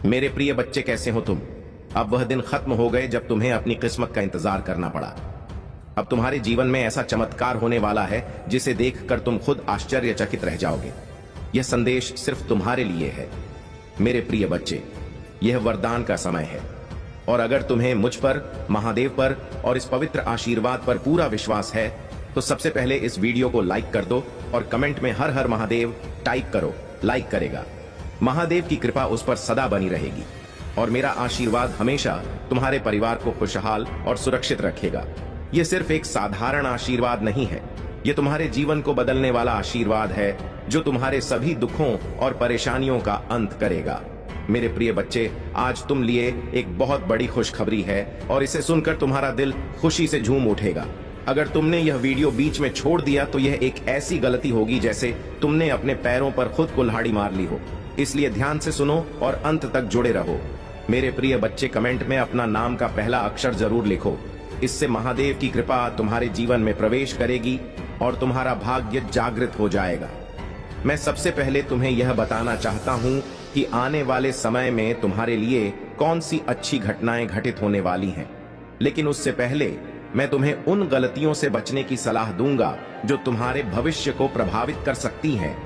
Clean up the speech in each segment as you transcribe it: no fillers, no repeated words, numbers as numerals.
मेरे प्रिय बच्चे, कैसे हो तुम? अब वह दिन खत्म हो गए जब तुम्हें अपनी किस्मत का इंतजार करना पड़ा। अब तुम्हारे जीवन में ऐसा चमत्कार होने वाला है जिसे देखकर तुम खुद आश्चर्यचकित रह जाओगे। यह संदेश सिर्फ तुम्हारे लिए है। मेरे प्रिय बच्चे, यह वरदान का समय है और अगर तुम्हें मुझ पर, महादेव पर और इस पवित्र आशीर्वाद पर पूरा विश्वास है तो सबसे पहले इस वीडियो को लाइक कर दो और कमेंट में हर हर महादेव टाइप करो। लाइक करेगा, महादेव की कृपा उस पर सदा बनी रहेगी और मेरा आशीर्वाद हमेशा तुम्हारे परिवार को खुशहाल और सुरक्षित रखेगा। यह सिर्फ एक साधारण आशीर्वाद नहीं है, यह तुम्हारे जीवन को बदलने वाला आशीर्वाद है जो तुम्हारे सभी दुखों और परेशानियों का अंत करेगा। मेरे प्रिय बच्चे, आज तुम लिए एक बहुत बड़ी खुशखबरी है और इसे सुनकर तुम्हारा दिल खुशी से झूम उठेगा। अगर तुमने यह वीडियो बीच में छोड़ दिया तो यह एक ऐसी गलती होगी जैसे तुमने अपने पैरों पर खुद कुल्हाड़ी मार ली हो। इसलिए ध्यान से सुनो और अंत तक जुड़े रहो। मेरे प्रिय बच्चे, कमेंट में अपना नाम का पहला अक्षर जरूर लिखो। इससे महादेव की कृपा तुम्हारे जीवन में प्रवेश करेगी और तुम्हारा भाग्य जागृत हो जाएगा। मैं सबसे पहले तुम्हें यह बताना चाहता हूँ कि आने वाले समय में तुम्हारे लिए कौन सी अच्छी घटनाएं घटित होने वाली हैं। लेकिन उससे पहले मैं तुम्हें उन गलतियों से बचने की सलाह दूंगा जो तुम्हारे भविष्य को प्रभावित कर सकती हैं।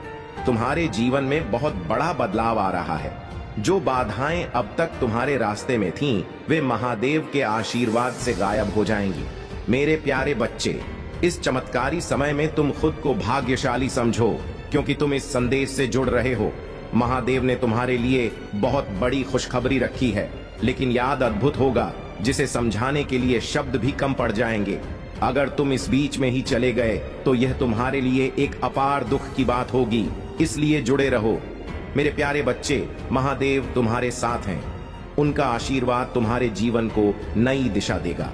तुम्हारे जीवन में बहुत बड़ा बदलाव आ रहा है। जो बाधाएं अब तक तुम्हारे रास्ते में थीं, वे महादेव के आशीर्वाद से गायब हो जाएंगी। मेरे प्यारे बच्चे, इस चमत्कारी समय में तुम खुद को भाग्यशाली समझो क्योंकि तुम इस संदेश से जुड़ रहे हो। महादेव ने तुम्हारे लिए बहुत बड़ी खुशखबरी रखी है, लेकिन याद अद्भुत होगा जिसे समझाने के लिए शब्द भी कम पड़ जाएंगे। अगर तुम इस बीच में ही चले गए तो यह तुम्हारे लिए एक अपार दुख की बात होगी, इसलिए जुड़े रहो। मेरे प्यारे बच्चे, महादेव तुम्हारे साथ हैं। उनका आशीर्वाद तुम्हारे जीवन को नई दिशा देगा।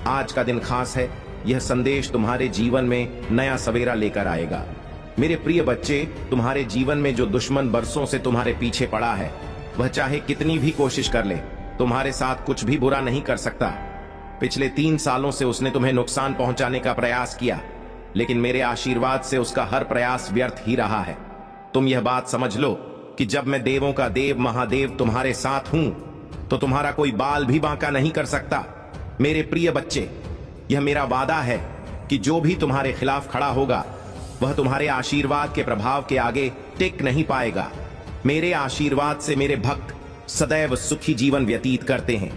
आज का दिन खास है। यह संदेश तुम्हारे जीवन में नया सवेरा लेकर आएगा। मेरे प्रिय बच्चे, तुम्हारे जीवन में जो दुश्मन बरसों से तुम्हारे पीछे पड़ा है, वह चाहे कितनी भी कोशिश कर ले, तुम्हारे साथ कुछ भी बुरा नहीं कर सकता। पिछले 3 सालों से उसने तुम्हें नुकसान पहुंचाने का प्रयास किया, लेकिन मेरे आशीर्वाद से उसका हर प्रयास व्यर्थ ही रहा है। तुम यह बात समझ लो कि जब मैं देवों का देव महादेव तुम्हारे साथ हूं तो तुम्हारा कोई बाल भी बांका नहीं कर सकता। मेरे प्रिय बच्चे, यह मेरा वादा है कि जो भी तुम्हारे खिलाफ खड़ा होगा वह तुम्हारे आशीर्वाद के प्रभाव के आगे टिक नहीं पाएगा। मेरे आशीर्वाद से मेरे भक्त सदैव सुखी जीवन व्यतीत करते हैं।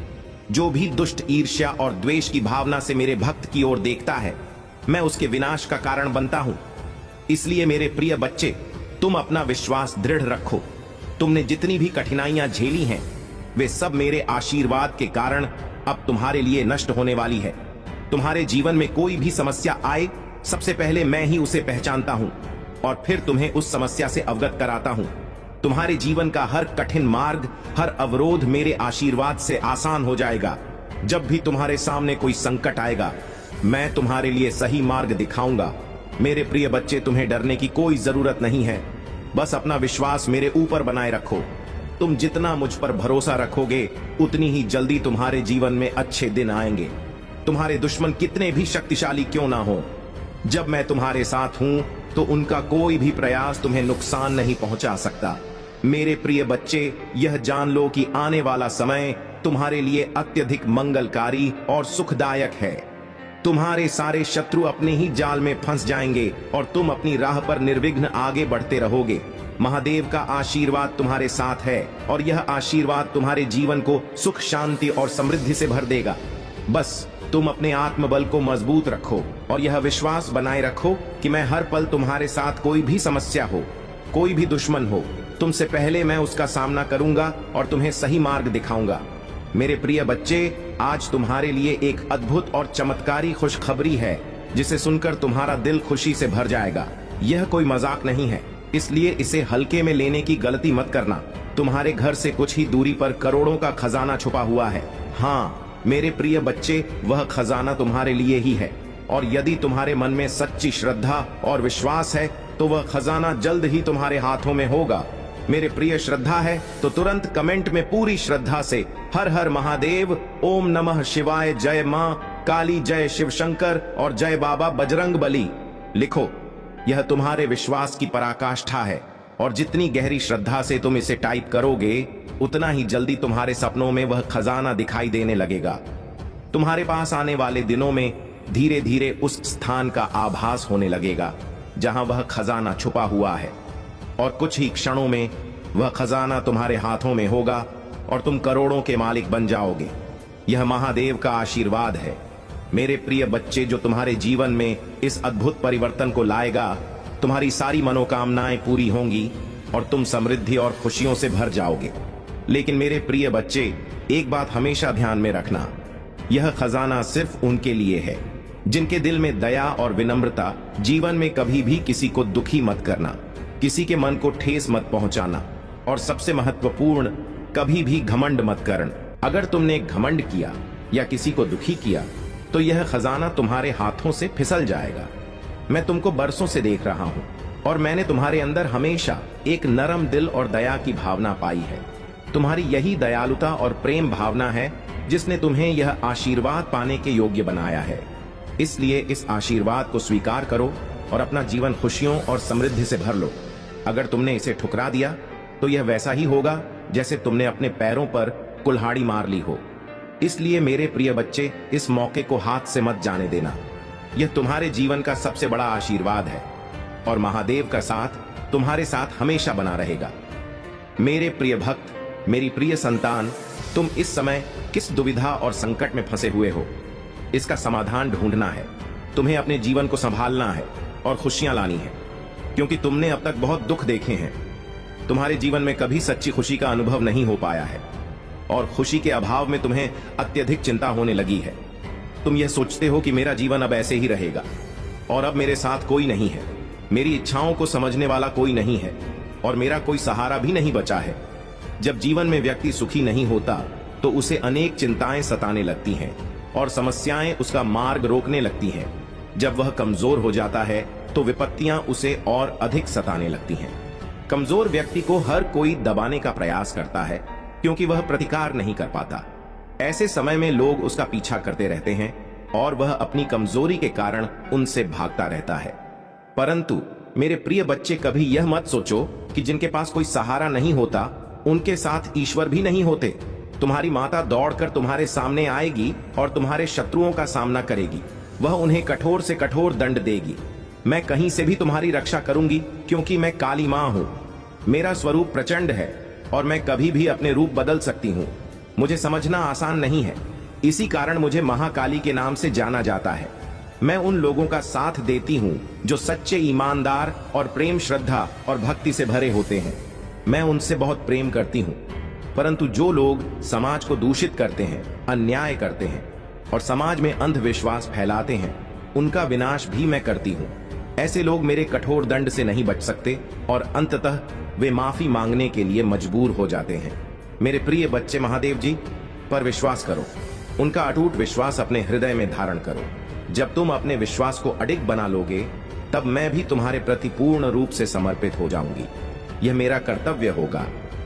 जो भी दुष्ट ईर्ष्या और द्वेष की भावना से मेरे भक्त की ओर देखता है, मैं उसके विनाश का कारण बनता हूं। इसलिए मेरे प्रिय बच्चे, तुम अपना विश्वास दृढ़ रखो। तुमने जितनी भी कठिनाइयां झेली हैं, वे सब मेरे आशीर्वाद के कारण अब तुम्हारे लिए नष्ट होने वाली है। तुम्हारे जीवन में कोई भी समस्या आए, सबसे पहले मैं ही उसे पहचानता हूं और फिर तुम्हें उस समस्या से अवगत कराता हूं। तुम्हारे जीवन का हर कठिन मार्ग, हर अवरोध मेरे आशीर्वाद से आसान हो जाएगा। जब भी तुम्हारे सामने कोई संकट आएगा, मैं तुम्हारे लिए सही मार्ग दिखाऊंगा। मेरे प्रिय बच्चे, तुम्हें डरने की कोई जरूरत नहीं है। बस अपना विश्वास मेरे ऊपर बनाए रखो। तुम जितना मुझ पर भरोसा रखोगे, उतनी ही जल्दी तुम्हारे जीवन में अच्छे दिन आएंगे। तुम्हारे दुश्मन कितने भी शक्तिशाली क्यों ना हो, जब मैं तुम्हारे साथ हूं तो उनका कोई भी प्रयास तुम्हें नुकसान नहीं पहुंचा सकता। मेरे प्रिय बच्चे, यह जान लो कि आने वाला समय तुम्हारे लिए अत्यधिक मंगलकारी और सुखदायक है। तुम्हारे सारे शत्रु अपने ही जाल में फंस जाएंगे और तुम अपनी राह पर निर्विघ्न आगे बढ़ते रहोगे। महादेव का आशीर्वाद तुम्हारे साथ है और यह आशीर्वाद तुम्हारे जीवन को सुख, शांति और समृद्धि से भर देगा। बस तुम अपने आत्मबल को मजबूत रखो और यह विश्वास बनाए रखो कि मैं हर पल तुम्हारे साथ। कोई भी समस्या हो, कोई भी दुश्मन हो, तुमसे पहले मैं उसका सामना करूंगा और तुम्हें सही मार्ग दिखाऊंगा। मेरे प्रिय बच्चे, आज तुम्हारे लिए एक अद्भुत और चमत्कारी खुशखबरी है जिसे सुनकर तुम्हारा दिल खुशी से भर जाएगा। यह कोई मजाक नहीं है, इसलिए इसे हल्के में लेने की गलती मत करना। तुम्हारे घर से कुछ ही दूरी पर करोड़ों का खजाना छुपा हुआ है। हाँ मेरे प्रिय बच्चे, वह खजाना तुम्हारे लिए ही है और यदि तुम्हारे मन में सच्ची श्रद्धा और विश्वास है तो वह खजाना जल्द ही तुम्हारे हाथों में होगा। मेरे प्रिय, श्रद्धा है तो तुरंत कमेंट में पूरी श्रद्धा से हर हर महादेव, ओम नमः शिवाय, जय मां काली, जय शिव शंकर और जय बाबा बजरंग बली लिखो। यह तुम्हारे विश्वास की पराकाष्ठा है और जितनी गहरी श्रद्धा से तुम इसे टाइप करोगे, उतना ही जल्दी तुम्हारे सपनों में वह खजाना दिखाई देने लगेगा। तुम्हारे पास आने वाले दिनों में धीरे धीरे उस स्थान का आभास होने लगेगा जहां वह खजाना छुपा हुआ है, और कुछ ही क्षणों में वह खजाना तुम्हारे हाथों में होगा और तुम करोड़ों के मालिक बन जाओगे। यह महादेव का आशीर्वाद है मेरे प्रिय बच्चे, जो तुम्हारे जीवन में इस अद्भुत परिवर्तन को लाएगा। तुम्हारी सारी मनोकामनाएं पूरी होंगी और तुम समृद्धि और खुशियों से भर जाओगे। लेकिन मेरे प्रिय बच्चे, एक बात हमेशा ध्यान में रखना, यह खजाना सिर्फ उनके लिए है जिनके दिल में दया और विनम्रता। जीवन में कभी भी किसी को दुखी मत करना, किसी के मन को ठेस मत पहुंचाना, और सबसे महत्वपूर्ण, कभी भी घमंड मत करना। अगर तुमने घमंड किया या किसी को दुखी किया तो यह खजाना तुम्हारे हाथों से फिसल जाएगा। मैं तुमको बरसों से देख रहा हूं और मैंने तुम्हारे अंदर हमेशा एक नरम दिल और दया की भावना पाई है। तुम्हारी यही दयालुता और प्रेम भावना है जिसने तुम्हें यह आशीर्वाद पाने के योग्य बनाया है। इसलिए इस आशीर्वाद को स्वीकार करो और अपना जीवन खुशियों और समृद्धि से भर लो। अगर तुमने इसे ठुकरा दिया तो यह वैसा ही होगा जैसे तुमने अपने पैरों पर कुल्हाड़ी मार ली हो। इसलिए मेरे प्रिय बच्चे, इस मौके को हाथ से मत जाने देना। यह तुम्हारे जीवन का सबसे बड़ा आशीर्वाद है और महादेव का साथ तुम्हारे साथ हमेशा बना रहेगा। मेरे प्रिय भक्त, मेरी प्रिय संतान, तुम इस समय किस दुविधा और संकट में फंसे हुए हो? इसका समाधान ढूंढना है। तुम्हें अपने जीवन को संभालना है और खुशियां लानी है, क्योंकि तुमने अब तक बहुत दुख देखे हैं। तुम्हारे जीवन में कभी सच्ची खुशी का अनुभव नहीं हो पाया है और खुशी के अभाव में तुम्हें अत्यधिक चिंता होने लगी है। तुम यह सोचते हो कि मेरा जीवन अब ऐसे ही रहेगा और अब मेरे साथ कोई नहीं है, मेरी इच्छाओं को समझने वाला कोई नहीं है और मेरा कोई सहारा भी नहीं बचा है। जब जीवन में व्यक्ति सुखी नहीं होता तो उसे अनेक चिंताएं सताने लगती हैं और समस्याएं उसका मार्ग रोकने लगती हैं। जब वह कमजोर हो जाता है तो विपत्तियां उसे और अधिक सताने लगती हैं। कमजोर व्यक्ति को हर कोई दबाने का प्रयास करता है क्योंकि वह प्रतिकार नहीं कर पाता। ऐसे समय में लोग उसका पीछा करते रहते हैं और वह अपनी कमजोरी के कारण उनसे भागता रहता है। परंतु मेरे प्रिय बच्चे, कभी यह मत सोचो कि जिनके पास कोई सहारा नहीं होता उनके साथ ईश्वर भी नहीं होते। तुम्हारी माता दौड़कर तुम्हारे सामने आएगी और तुम्हारे शत्रुओं का सामना करेगी। वह उन्हें कठोर से कठोर दंड देगी। मैं कहीं से भी तुम्हारी रक्षा करूंगी क्योंकि मैं काली मां हूं। मेरा स्वरूप प्रचंड है और मैं कभी भी अपने रूप बदल सकती हूं। मुझे समझना आसान नहीं है, इसी कारण मुझे महाकाली के नाम से जाना जाता है। मैं उन लोगों का साथ देती हूं जो सच्चे, ईमानदार और प्रेम, श्रद्धा और भक्ति से भरे होते हैं। मैं उनसे बहुत प्रेम करती हूं। परंतु जो लोग समाज को दूषित करते हैं, अन्याय करते हैं और समाज में अंधविश्वास फैलाते हैं, उनका विनाश भी मैं करती हूं। ऐसे लोग मेरे कठोर दंड से नहीं बच सकते और अंततः वे माफी मांगने के लिए मजबूर हो जाते हैं। मेरे प्रिय बच्चे, महादेव जी पर विश्वास करो। उनका अटूट विश्वास अपने हृदय में धारण करो। जब तुम अपने विश्वास को अडिग बना लोगे तब मैं भी तुम्हारे प्रति पूर्ण रूप से समर्पित हो जाऊंगी। यह मेरा कर्तव्य होगा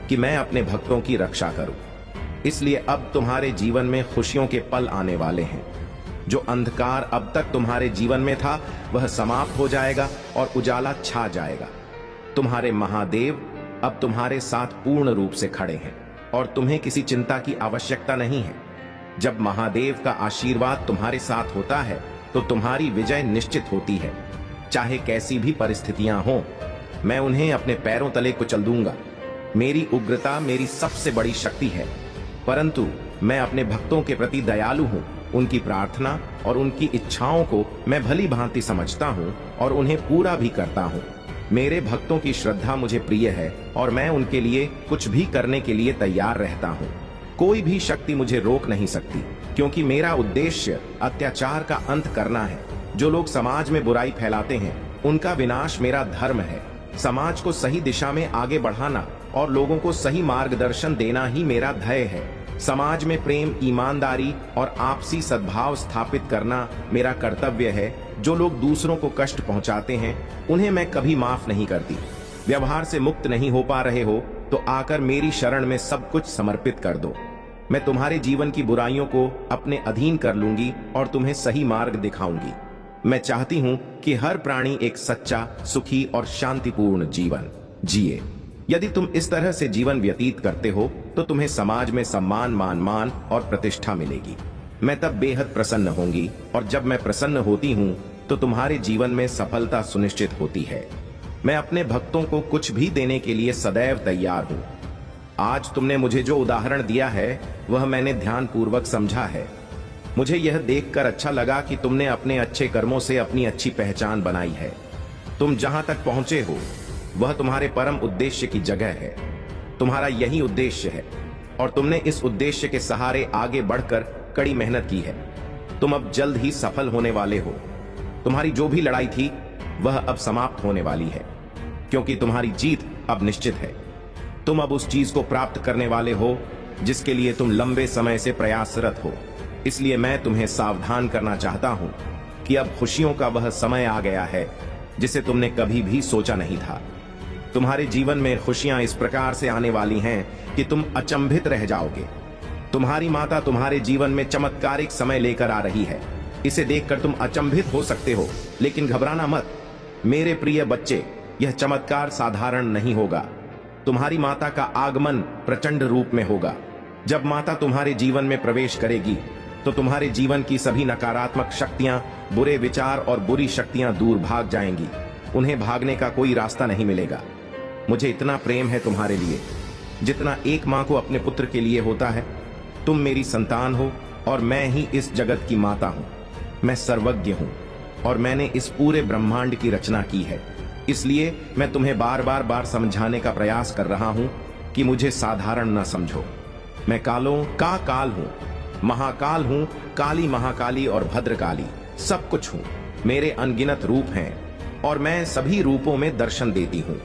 कि मैं अपने भक्तों की रक्षा करूं। इसलिए अब तुम्हारे जीवन में खुशियों के पल आने वाले हैं। जो अंधकार अब तक तुम्हारे जीवन में था वह समाप्त हो जाएगा और उजाला छा जाएगा। तुम्हारे महादेव अब तुम्हारे साथ पूर्ण रूप से खड़े हैं और तुम्हें किसी चिंता की आवश्यकता नहीं है। जब महादेव का आशीर्वाद तुम्हारे साथ होता है तो तुम्हारी विजय निश्चित होती है। चाहे कैसी भी परिस्थितियां हों, मैं उन्हें अपने पैरों तले कुचल दूंगा। मेरी उग्रता मेरी सबसे बड़ी शक्ति है, परंतु मैं अपने भक्तों के प्रति दयालु हूं। उनकी प्रार्थना और उनकी इच्छाओं को मैं भली भांति समझता हूं और उन्हें पूरा भी करता हूं। मेरे भक्तों की श्रद्धा मुझे प्रिय है और मैं उनके लिए कुछ भी करने के लिए तैयार रहता हूं। कोई भी शक्ति मुझे रोक नहीं सकती, क्योंकि मेरा उद्देश्य अत्याचार का अंत करना है। जो लोग समाज में बुराई फैलाते हैं उनका विनाश मेरा धर्म है। समाज को सही दिशा में आगे बढ़ाना और लोगों को सही मार्गदर्शन देना ही मेरा ध्येय है। समाज में प्रेम, ईमानदारी और आपसी सद्भाव स्थापित करना मेरा कर्तव्य है। जो लोग दूसरों को कष्ट पहुंचाते हैं उन्हें मैं कभी माफ नहीं करती। व्यवहार से मुक्त नहीं हो पा रहे हो तो आकर मेरी शरण में सब कुछ समर्पित कर दो। मैं तुम्हारे जीवन की बुराइयों को अपने अधीन कर लूंगी और तुम्हें सही मार्ग दिखाऊंगी। मैं चाहती हूं कि हर प्राणी एक सच्चा, सुखी और शांतिपूर्ण जीवन जिए। यदि तुम इस तरह से जीवन व्यतीत करते हो तो तुम्हें समाज में सम्मान, मान और प्रतिष्ठा मिलेगी। मैं तब बेहद प्रसन्न होंगी, और जब मैं प्रसन्न होती हूँ तो तुम्हारे जीवन में सफलता सुनिश्चित होती है। मैं अपने भक्तों को कुछ भी देने के लिए सदैव तैयार हूँ। आज तुमने मुझे जो उदाहरण दिया है वह मैंने ध्यानपूर्वक समझा है। मुझे यह देखकर अच्छा लगा कि तुमने अपने अच्छे कर्मों से अपनी अच्छी पहचान बनाई है। तुम जहां तक पहुंचे हो वह तुम्हारे परम उद्देश्य की जगह है। तुम्हारा यही उद्देश्य है और तुमने इस उद्देश्य के सहारे आगे बढ़कर कड़ी मेहनत की है। तुम अब जल्द ही सफल होने वाले हो। तुम्हारी जो भी लड़ाई थी वह अब समाप्त होने वाली है, क्योंकि तुम्हारी जीत अब निश्चित है। तुम अब उस चीज को प्राप्त करने वाले हो जिसके लिए तुम लंबे समय से प्रयासरत हो। इसलिए मैं तुम्हें सावधान करना चाहता हूं कि अब खुशियों का वह समय आ गया है जिसे तुमने कभी भी सोचा नहीं था। तुम्हारे जीवन में खुशियां इस प्रकार से आने वाली हैं कि तुम अचंभित रह जाओगे। तुम्हारी माता तुम्हारे जीवन में चमत्कारिक समय लेकर आ रही है। इसे देखकर तुम अचंभित हो सकते हो, लेकिन घबराना मत मेरे प्रिय बच्चे। यह चमत्कार साधारण नहीं होगा। तुम्हारी माता का आगमन प्रचंड रूप में होगा। जब माता तुम्हारे जीवन में प्रवेश करेगी तो तुम्हारे जीवन की सभी नकारात्मक शक्तियां, बुरे विचार और बुरी शक्तियां दूर भाग जाएंगी। उन्हें भागने का कोई रास्ता नहीं मिलेगा। मुझे इतना प्रेम है तुम्हारे लिए जितना एक मां को अपने पुत्र के लिए होता है। तुम मेरी संतान हो और मैं ही इस जगत की माता हूं। मैं सर्वज्ञ हूं और मैंने इस पूरे ब्रह्मांड की रचना की है। इसलिए मैं तुम्हें बार बार समझाने का प्रयास कर रहा हूं कि मुझे साधारण न समझो। मैं कालों का काल हूं, महाकाल हूं, काली, महाकाली और भद्रकाली, सब कुछ हूं। मेरे अनगिनत रूप हैं और मैं सभी रूपों में दर्शन देती हूं।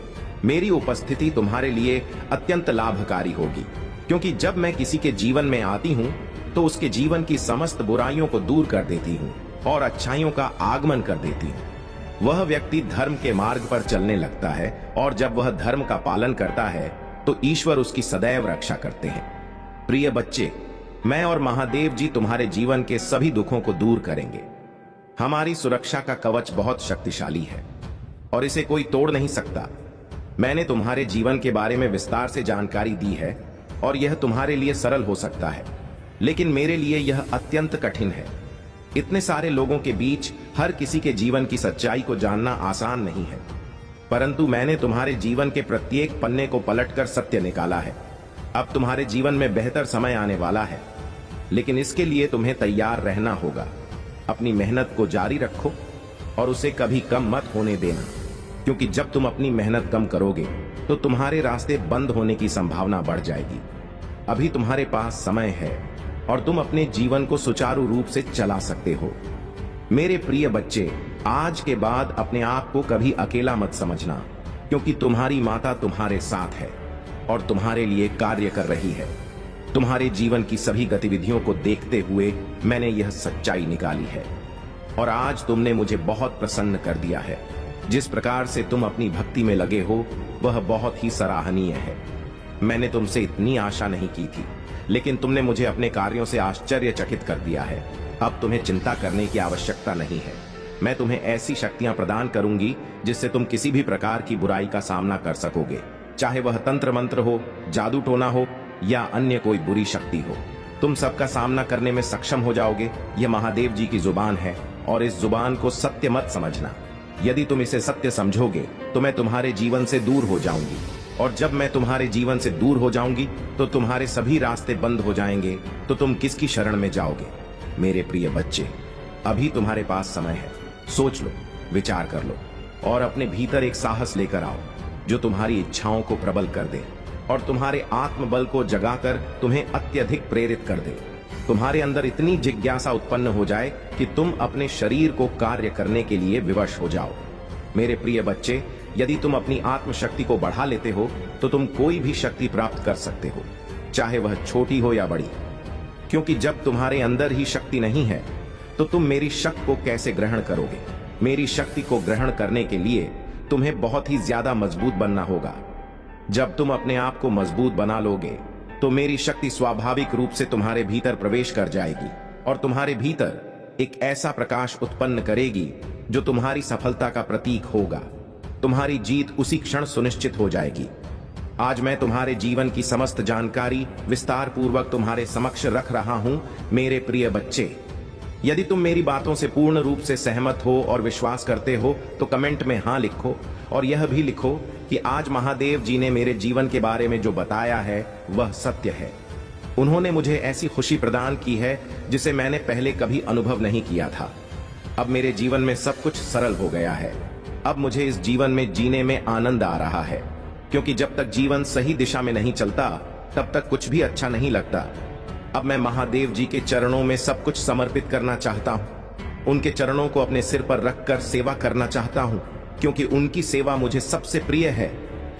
मेरी उपस्थिति तुम्हारे लिए अत्यंत लाभकारी होगी, क्योंकि जब मैं किसी के जीवन में आती हूं तो उसके जीवन की समस्त बुराइयों को दूर कर देती हूं और अच्छाइयों का आगमन कर देती हूं। वह व्यक्ति धर्म के मार्ग पर चलने लगता है, और जब वह धर्म का पालन करता है तो ईश्वर उसकी सदैव रक्षा करते हैं। प्रिय बच्चे, मैं और महादेव जी तुम्हारे जीवन के सभी दुखों को दूर करेंगे। हमारी सुरक्षा का कवच बहुत शक्तिशाली है और इसे कोई तोड़ नहीं सकता। मैंने तुम्हारे जीवन के बारे में विस्तार से जानकारी दी है और यह तुम्हारे लिए सरल हो सकता है, लेकिन मेरे लिए यह अत्यंत कठिन है। इतने सारे लोगों के बीच हर किसी के जीवन की सच्चाई को जानना आसान नहीं है, परंतु मैंने तुम्हारे जीवन के प्रत्येक पन्ने को पलटकर सत्य निकाला है। अब तुम्हारे जीवन में बेहतर समय आने वाला है, लेकिन इसके लिए तुम्हें तैयार रहना होगा। अपनी मेहनत को जारी रखो और उसे कभी कम मत होने देना, क्योंकि जब तुम अपनी मेहनत कम करोगे तो तुम्हारे रास्ते बंद होने की संभावना बढ़ जाएगी। अभी तुम्हारे पास समय है और तुम अपने जीवन को सुचारू रूप से चला सकते हो। मेरे प्रिय बच्चे, आज के बाद अपने आप को कभी अकेला मत समझना, क्योंकि तुम्हारी माता तुम्हारे साथ है और तुम्हारे लिए कार्य कर रही है। तुम्हारे जीवन की सभी गतिविधियों को देखते हुए मैंने यह सच्चाई निकाली है और आज तुमने मुझे बहुत प्रसन्न कर दिया है। जिस प्रकार से तुम अपनी भक्ति में लगे हो वह बहुत ही सराहनीय है। मैंने तुमसे इतनी आशा नहीं की थी, लेकिन तुमने मुझे अपने कार्यों से आश्चर्यचकित कर दिया है। अब तुम्हें चिंता करने की आवश्यकता नहीं है। मैं तुम्हें ऐसी शक्तियां प्रदान करूंगी जिससे तुम किसी भी प्रकार की बुराई का सामना कर सकोगे, चाहे वह तंत्र मंत्र हो, जादू टोना हो या अन्य कोई बुरी शक्ति हो। तुम सबका सामना करने में सक्षम हो जाओगे। यह महादेव जी की जुबान है और इस जुबान को सत्य मत समझना। यदि तुम इसे सत्य समझोगे तो मैं तुम्हारे जीवन से दूर हो जाऊंगी, और जब मैं तुम्हारे जीवन से दूर हो जाऊंगी तो तुम्हारे सभी रास्ते बंद हो जाएंगे, तो तुम किसकी शरण में जाओगे? मेरे प्रिय बच्चे, अभी तुम्हारे पास समय है। सोच लो, विचार कर लो और अपने भीतर एक साहस लेकर आओ जो तुम्हारी इच्छाओं को प्रबल कर दे और तुम्हारे आत्मबल को जगाकर तुम्हें अत्यधिक प्रेरित कर दे। तुम्हारे अंदर इतनी जिज्ञासा उत्पन्न हो जाए कि तुम अपने शरीर को कार्य करने के लिए विवश हो जाओ। मेरे प्रिय बच्चे, यदि तुम अपनी आत्मशक्ति को बढ़ा लेते हो तो तुम कोई भी शक्ति प्राप्त कर सकते हो, चाहे वह छोटी हो या बड़ी। क्योंकि जब तुम्हारे अंदर ही शक्ति नहीं है तो तुम मेरी शक्ति को कैसे ग्रहण करोगे? मेरी शक्ति को ग्रहण करने के लिए तुम्हें बहुत ही ज्यादा मजबूत बनना होगा। जब तुम अपने आप को मजबूत बना लोगे तो मेरी शक्ति स्वाभाविक रूप से तुम्हारे भीतर प्रवेश कर जाएगी और तुम्हारे भीतर एक ऐसा प्रकाश उत्पन्न करेगी जो तुम्हारी सफलता का प्रतीक होगा। तुम्हारी जीत उसी क्षण सुनिश्चित हो जाएगी। आज मैं तुम्हारे जीवन की समस्त जानकारी विस्तार पूर्वक तुम्हारे समक्ष रख रहा हूं मेरे प्रिय बच्चे। यदि तुम मेरी बातों से पूर्ण रूप से सहमत हो और विश्वास करते हो तो कमेंट में हाँ लिखो, और यह भी लिखो कि आज महादेव जी ने मेरे जीवन के बारे में जो बताया है वह सत्य है। उन्होंने मुझे ऐसी खुशी प्रदान की है जिसे मैंने पहले कभी अनुभव नहीं किया था। अब मेरे जीवन में सब कुछ सरल हो गया है। अब मुझे इस जीवन में जीने में आनंद आ रहा है, क्योंकि जब तक जीवन सही दिशा में नहीं चलता तब तक कुछ भी अच्छा नहीं लगता। अब मैं महादेव जी के चरणों में सब कुछ समर्पित करना चाहता हूँ। उनके चरणों को अपने सिर पर रखकर सेवा करना चाहता हूँ, क्योंकि उनकी सेवा मुझे सबसे प्रिय है।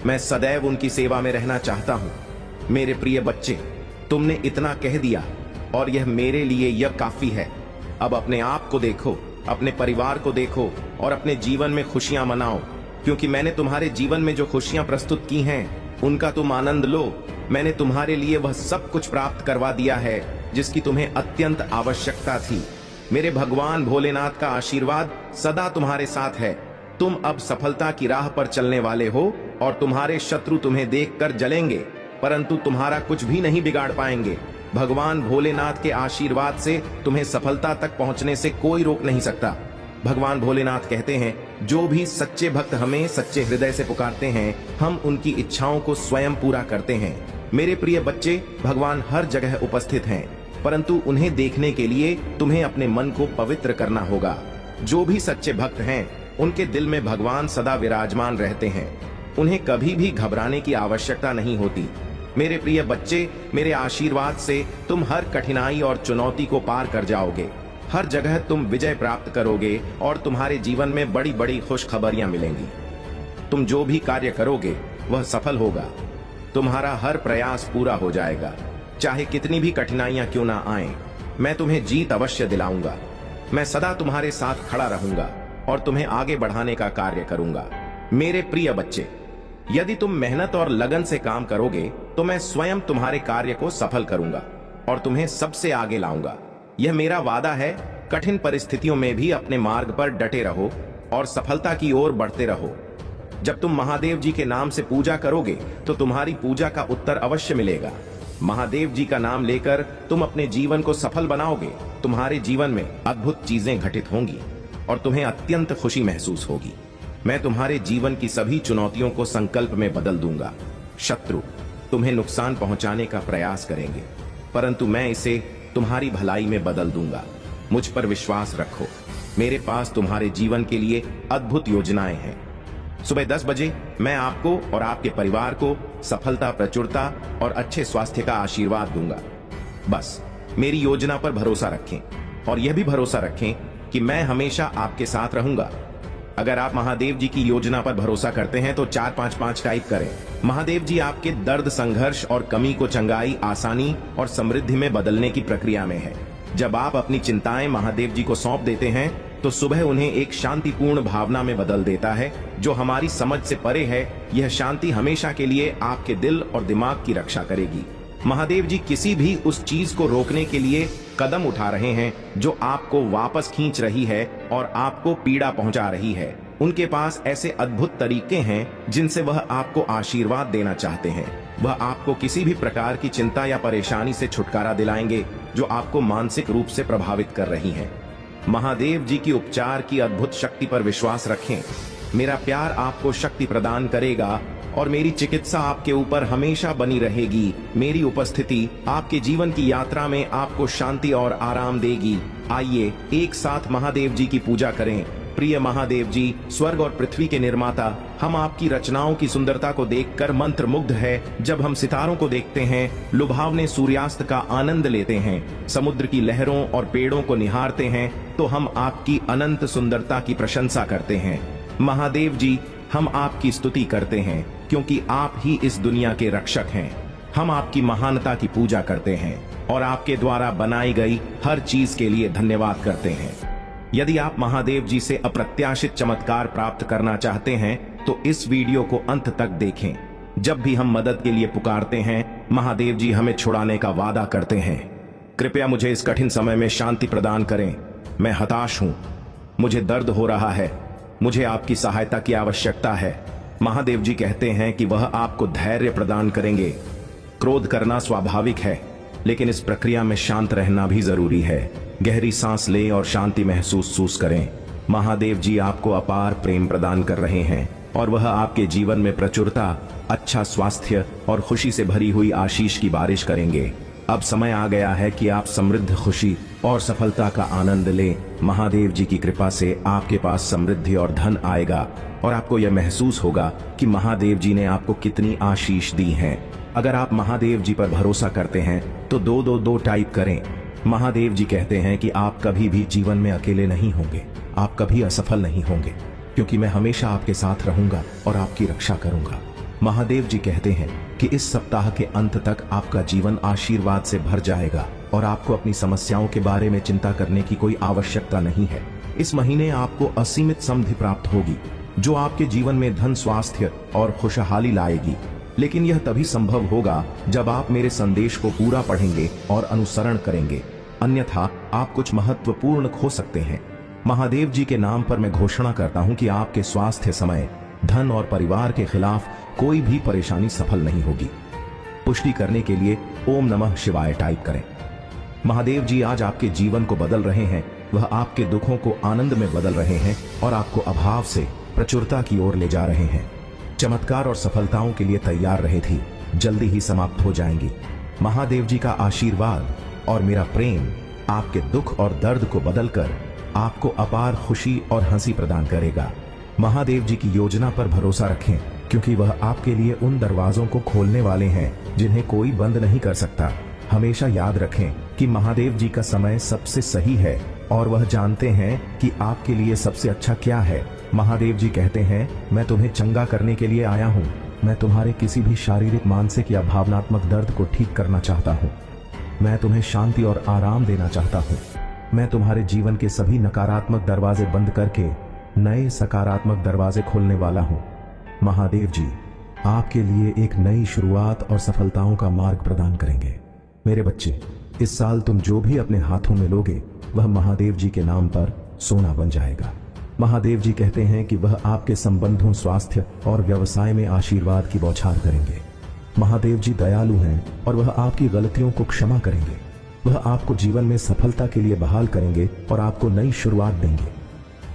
मैं सदैव उनकी सेवा में रहना चाहता हूँ। मेरे प्रिय बच्चे, तुमने इतना कह दिया और यह मेरे लिए यह काफी है। अब अपने आप को देखो, अपने परिवार को देखो और अपने जीवन में खुशियां मनाओ, क्योंकि मैंने तुम्हारे जीवन में जो खुशियां प्रस्तुत की हैं उनका तुम आनंद लो। मैंने तुम्हारे लिए वह सब कुछ प्राप्त करवा दिया है जिसकी तुम्हें अत्यंत आवश्यकता थी। मेरे भगवान भोलेनाथ का आशीर्वाद सदा तुम्हारे साथ है। तुम अब सफलता की राह पर चलने वाले हो और तुम्हारे शत्रु तुम्हें देखकर जलेंगे, परंतु तुम्हारा कुछ भी नहीं बिगाड़ पाएंगे। भगवान भोलेनाथ के आशीर्वाद से तुम्हें सफलता तक पहुंचने से कोई रोक नहीं सकता। भगवान भोलेनाथ कहते हैं, जो भी सच्चे भक्त हमें सच्चे हृदय से पुकारते हैं, हम उनकी इच्छाओं को स्वयं पूरा करते हैं। मेरे प्रिय बच्चे, भगवान हर जगह उपस्थित हैं, परंतु उन्हें देखने के लिए तुम्हें अपने मन को पवित्र करना होगा। जो भी सच्चे भक्त हैं, उनके दिल में भगवान सदा विराजमान रहते हैं। उन्हें कभी भी घबराने की आवश्यकता नहीं होती। मेरे प्रिय बच्चे, मेरे आशीर्वाद से तुम हर कठिनाई और चुनौती को पार कर जाओगे। हर जगह तुम विजय प्राप्त करोगे और तुम्हारे जीवन में बड़ी बड़ी खुशखबरियां मिलेंगी। तुम जो भी कार्य करोगे वह सफल होगा। तुम्हारा हर प्रयास पूरा हो जाएगा, चाहे कितनी भी कठिनाइयां क्यों ना आएं। मैं तुम्हें जीत अवश्य दिलाऊंगा। मैं सदा तुम्हारे साथ खड़ा रहूंगा और तुम्हें आगे बढ़ाने का कार्य करूंगा। मेरे प्रिय बच्चे, यदि तुम मेहनत और लगन से काम करोगे तो मैं स्वयं तुम्हारे कार्य को सफल करूंगा और तुम्हें सबसे आगे लाऊंगा। यह मेरा वादा है। कठिन परिस्थितियों में भी अपने मार्ग पर डटे रहो और सफलता की ओर बढ़ते रहो। जब तुम महादेव जी के नाम से पूजा करोगे तो तुम्हारी पूजा का उत्तर अवश्य मिलेगा। महादेव जी का नाम लेकर तुम अपने जीवन को सफल बनाओगे। तुम्हारे जीवन में अद्भुत चीजें घटित होंगी और तुम्हें अत्यंत खुशी महसूस होगी। मैं तुम्हारे जीवन की सभी चुनौतियों को संकल्प में बदल दूंगा। शत्रु तुम्हें नुकसान पहुंचाने का प्रयास करेंगे, परंतु मैं इसे तुम्हारी भलाई में बदल दूंगा। मुझ पर विश्वास रखो। मेरे पास तुम्हारे जीवन के लिए अद्भुत योजनाएं हैं। सुबह 10 बजे मैं आपको और आपके परिवार को सफलता, प्रचुरता और अच्छे स्वास्थ्य का आशीर्वाद दूंगा। बस मेरी योजना पर भरोसा रखें और यह भी भरोसा रखें कि मैं हमेशा आपके साथ रहूंगा। अगर आप महादेव जी की योजना पर भरोसा करते हैं तो 455 टाइप करें। महादेव जी आपके दर्द, संघर्ष और कमी को चंगाई, आसानी और समृद्धि में बदलने की प्रक्रिया में है। जब आप अपनी चिंताएं महादेव जी को सौंप देते हैं तो सुबह उन्हें एक शांतिपूर्ण भावना में बदल देता है जो हमारी समझ से परे है। यह शांति हमेशा के लिए आपके दिल और दिमाग की रक्षा करेगी। महादेव जी किसी भी उस चीज को रोकने के लिए कदम उठा रहे हैं जो आपको वापस खींच रही है और आपको पीड़ा पहुंचा रही है। उनके पास ऐसे अद्भुत तरीके हैं जिनसे वह आपको आशीर्वाद देना चाहते हैं। वह आपको किसी भी प्रकार की चिंता या परेशानी से छुटकारा दिलाएंगे जो आपको मानसिक रूप से प्रभावित कर रही है। महादेव जी की उपचार की अद्भुत शक्ति पर विश्वास रखें। मेरा प्यार आपको शक्ति प्रदान करेगा और मेरी चिकित्सा आपके ऊपर हमेशा बनी रहेगी। मेरी उपस्थिति आपके जीवन की यात्रा में आपको शांति और आराम देगी। आइए एक साथ महादेव जी की पूजा करें। प्रिय महादेव जी, स्वर्ग और पृथ्वी के निर्माता, हम आपकी रचनाओं की सुंदरता को देखकर मंत्रमुग्ध है। जब हम सितारों को देखते हैं, लुभावने सूर्यास्त का आनंद लेते हैं, समुद्र की लहरों और पेड़ों को निहारते हैं, तो हम आपकी अनंत सुंदरता की प्रशंसा करते हैं। महादेव जी, हम आपकी स्तुति करते हैं क्योंकि आप ही इस दुनिया के रक्षक हैं। हम आपकी महानता की पूजा करते हैं और आपके द्वारा बनाई गई हर चीज के लिए धन्यवाद करते हैं। यदि आप महादेव जी से अप्रत्याशित चमत्कार प्राप्त करना चाहते हैं तो इस वीडियो को अंत तक देखें। जब भी हम मदद के लिए पुकारते हैं, महादेव जी हमें छुड़ाने का वादा करते हैं। कृपया मुझे इस कठिन समय में शांति प्रदान करें। मैं हताश हूं, मुझे दर्द हो रहा है, मुझे आपकी सहायता की आवश्यकता है। महादेव जी कहते हैं कि वह आपको धैर्य प्रदान करेंगे। क्रोध करना स्वाभाविक है, लेकिन इस प्रक्रिया में शांत रहना भी जरूरी है। गहरी सांस लें और शांति महसूस करें। महादेव जी आपको अपार प्रेम प्रदान कर रहे हैं और वह आपके जीवन में प्रचुरता, अच्छा स्वास्थ्य और खुशी से भरी हुई आशीष की बारिश करेंगे। अब समय आ गया है कि आप समृद्ध, खुशी और सफलता का आनंद लें। महादेव जी की कृपा से आपके पास समृद्धि और धन आएगा और आपको यह महसूस होगा कि महादेव जी ने आपको कितनी आशीष दी है। अगर आप महादेव जी पर भरोसा करते हैं तो 222 टाइप करें। महादेव जी कहते हैं कि आप कभी भी जीवन में अकेले नहीं होंगे, आप कभी असफल नहीं होंगे, क्योंकि मैं हमेशा आपके साथ रहूंगा और आपकी रक्षा करूंगा। महादेव जी कहते हैं कि इस सप्ताह के अंत तक आपका जीवन आशीर्वाद से भर जाएगा और आपको अपनी समस्याओं के बारे में चिंता करने की कोई आवश्यकता नहीं है। इस महीने आपको असीमित समृद्धि प्राप्त होगी, जो आपके जीवन में धन, स्वास्थ्य और खुशहाली लाएगी। लेकिन यह तभी संभव होगा जब आप मेरे संदेश को पूरा पढ़ेंगे और अनुसरण करेंगे, अन्यथा आप कुछ महत्वपूर्ण खो सकते हैं। महादेव जी के नाम पर मैं घोषणा करता हूं कि आपके स्वास्थ्य, समय, धन और परिवार के खिलाफ कोई भी परेशानी सफल नहीं होगी। पुष्टि करने के लिए ओम नमः शिवाय टाइप करें। महादेव जी आज आपके जीवन को बदल रहे हैं। वह आपके दुखों को आनंद में बदल रहे हैं और आपको अभाव से प्रचुरता की ओर ले जा रहे हैं। चमत्कार और सफलताओं के लिए तैयार रहे थी, जल्दी ही समाप्त हो जाएंगी। महादेव जी का आशीर्वाद और मेरा प्रेम आपके दुख और दर्द को बदलकर आपको अपार खुशी और हंसी प्रदान करेगा। महादेव जी की योजना पर भरोसा रखें, क्योंकि वह आपके लिए उन दरवाजों को खोलने वाले हैं जिन्हें कोई बंद नहीं कर सकता। हमेशा याद रखें कि महादेव जी का समय सबसे सही है और वह जानते हैं कि आपके लिए सबसे अच्छा क्या है। महादेव जी कहते हैं, मैं तुम्हें चंगा करने के लिए आया हूँ। मैं तुम्हारे किसी भी शारीरिक, मानसिक या भावनात्मक दर्द को ठीक करना चाहता हूँ। मैं तुम्हें शांति और आराम देना चाहता हूँ। मैं तुम्हारे जीवन के सभी नकारात्मक दरवाजे बंद करके नए सकारात्मक दरवाजे खोलने वाला हूँ। महादेव जी आपके लिए एक नई शुरुआत और सफलताओं का मार्ग प्रदान करेंगे। मेरे बच्चे, इस साल तुम जो भी अपने हाथों में लोगे वह महादेव जी के नाम पर सोना बन जाएगा। महादेव जी कहते हैं कि वह आपके संबंधों, स्वास्थ्य और व्यवसाय में आशीर्वाद की बौछार करेंगे। महादेव जी दयालु हैं और वह आपकी गलतियों को क्षमा करेंगे। वह आपको जीवन में सफलता के लिए बहाल करेंगे और आपको नई शुरुआत देंगे।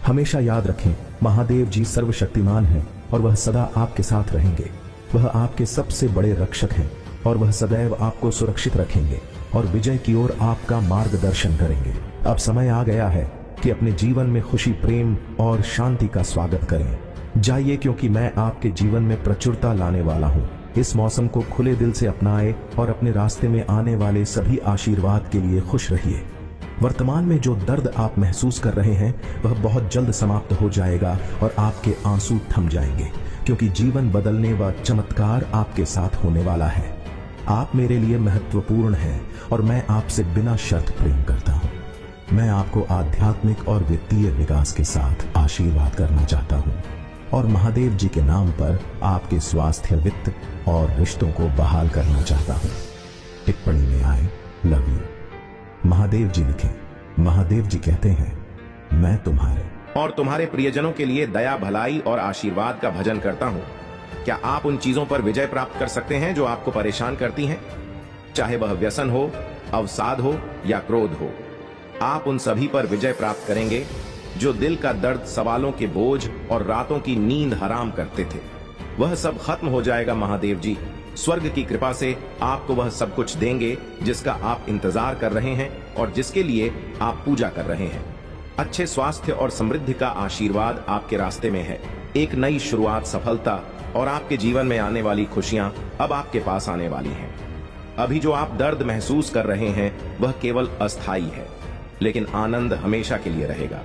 हमेशा याद रखें, महादेव जी सर्वशक्तिमान हैं और वह सदा आपके साथ रहेंगे। वह आपके सबसे बड़े रक्षक हैं और वह सदैव आपको सुरक्षित रखेंगे और विजय की ओर आपका मार्गदर्शन करेंगे। अब समय आ गया है कि अपने जीवन में खुशी, प्रेम और शांति का स्वागत करें। जाइए, क्योंकि मैं आपके जीवन में प्रचुरता लाने वाला हूँ। इस मौसम को खुले दिल से अपनाएं और अपने रास्ते में आने वाले सभी आशीर्वाद के लिए खुश रहिए। वर्तमान में जो दर्द आप महसूस कर रहे हैं वह बहुत जल्द समाप्त हो जाएगा और आपके आंसू थम जाएंगे, क्योंकि जीवन बदलने व चमत्कार आपके साथ होने वाला है। आप मेरे लिए महत्वपूर्ण हैं और मैं आपसे बिना शर्त प्रेम करता हूँ। मैं आपको आध्यात्मिक और वित्तीय विकास के साथ आशीर्वाद करना चाहता हूँ और महादेव जी के नाम पर आपके स्वास्थ्य, वित्त और रिश्तों को बहाल करना चाहता हूँ। टिप्पणी में आए लव यू। महादेव जी लिखें, महादेव जी कहते हैं, मैं तुम्हारे और तुम्हारे प्रियजनों के लिए दया, भलाई और आशीर्वाद का भजन करता हूँ। क्या आप उन चीजों पर विजय प्राप्त कर सकते हैं जो आपको परेशान करती हैं? चाहे वह व्यसन हो, अवसाद हो या क्रोध हो, आप उन सभी पर विजय प्राप्त करेंगे जो दिल का दर्द, सवालों के बोझ और रातों की नींद हराम करते थे। वह सब खत्म हो जाएगा। महादेव जी स्वर्ग की कृपा से आपको वह सब कुछ देंगे जिसका आप इंतजार कर रहे हैं और जिसके लिए आप पूजा कर रहे हैं। अच्छे स्वास्थ्य और समृद्धि का आशीर्वाद आपके रास्ते में है। एक नई शुरुआत, सफलता और आपके जीवन में आने वाली खुशियां अब आपके पास आने वाली हैं। अभी जो आप दर्द महसूस कर रहे हैं वह केवल अस्थायी है, लेकिन आनंद हमेशा के लिए रहेगा।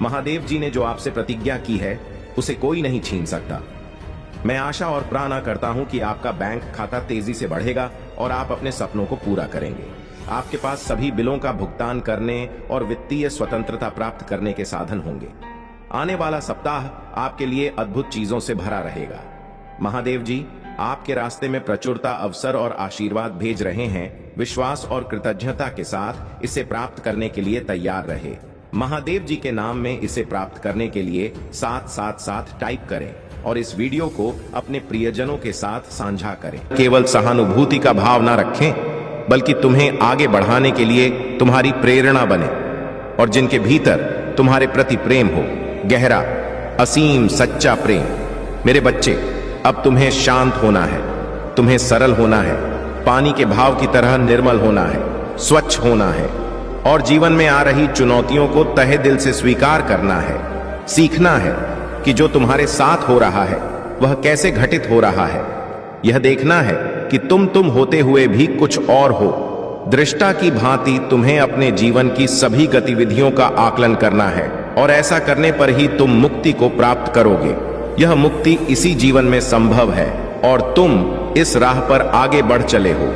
महादेव जी ने जो आपसे प्रतिज्ञा की है उसे कोई नहीं छीन सकता। मैं आशा और प्रार्थना करता हूं कि आपका बैंक खाता तेजी से बढ़ेगा और आप अपने सपनों को पूरा करेंगे। आपके पास सभी बिलों का भुगतान करने और वित्तीय स्वतंत्रता प्राप्त करने के साधन होंगे। आने वाला सप्ताह आपके लिए अद्भुत चीजों से भरा रहेगा। महादेव जी आपके रास्ते में प्रचुरता, अवसर और आशीर्वाद भेज रहे हैं। विश्वास और कृतज्ञता के साथ इसे प्राप्त करने के लिए तैयार रहे। महादेव जी के नाम में इसे प्राप्त करने के लिए 777 टाइप करें और इस वीडियो को अपने प्रियजनों के साथ साझा करें। केवल सहानुभूति का भाव ना रखें, बल्कि तुम्हें आगे बढ़ाने के लिए तुम्हारी प्रेरणा बने, और जिनके भीतर तुम्हारे प्रति प्रेम हो, गहरा, असीम, सच्चा प्रेम। मेरे बच्चे, अब तुम्हें शांत होना है, तुम्हें सरल होना है, पानी के भाव की तरह निर्मल होना है, स्वच्छ होना है, और जीवन में आ रही चुनौतियों को तहे दिल से स्वीकार करना है। सीखना है कि जो तुम्हारे साथ हो रहा है वह कैसे घटित हो रहा है। यह देखना है कि तुम होते हुए भी कुछ और हो। दृष्टा की भांति तुम्हें अपने जीवन की सभी गतिविधियों का आकलन करना है, और ऐसा करने पर ही तुम मुक्ति को प्राप्त करोगे। यह मुक्ति इसी जीवन में संभव है, और तुम इस राह पर आगे बढ़ चले हो।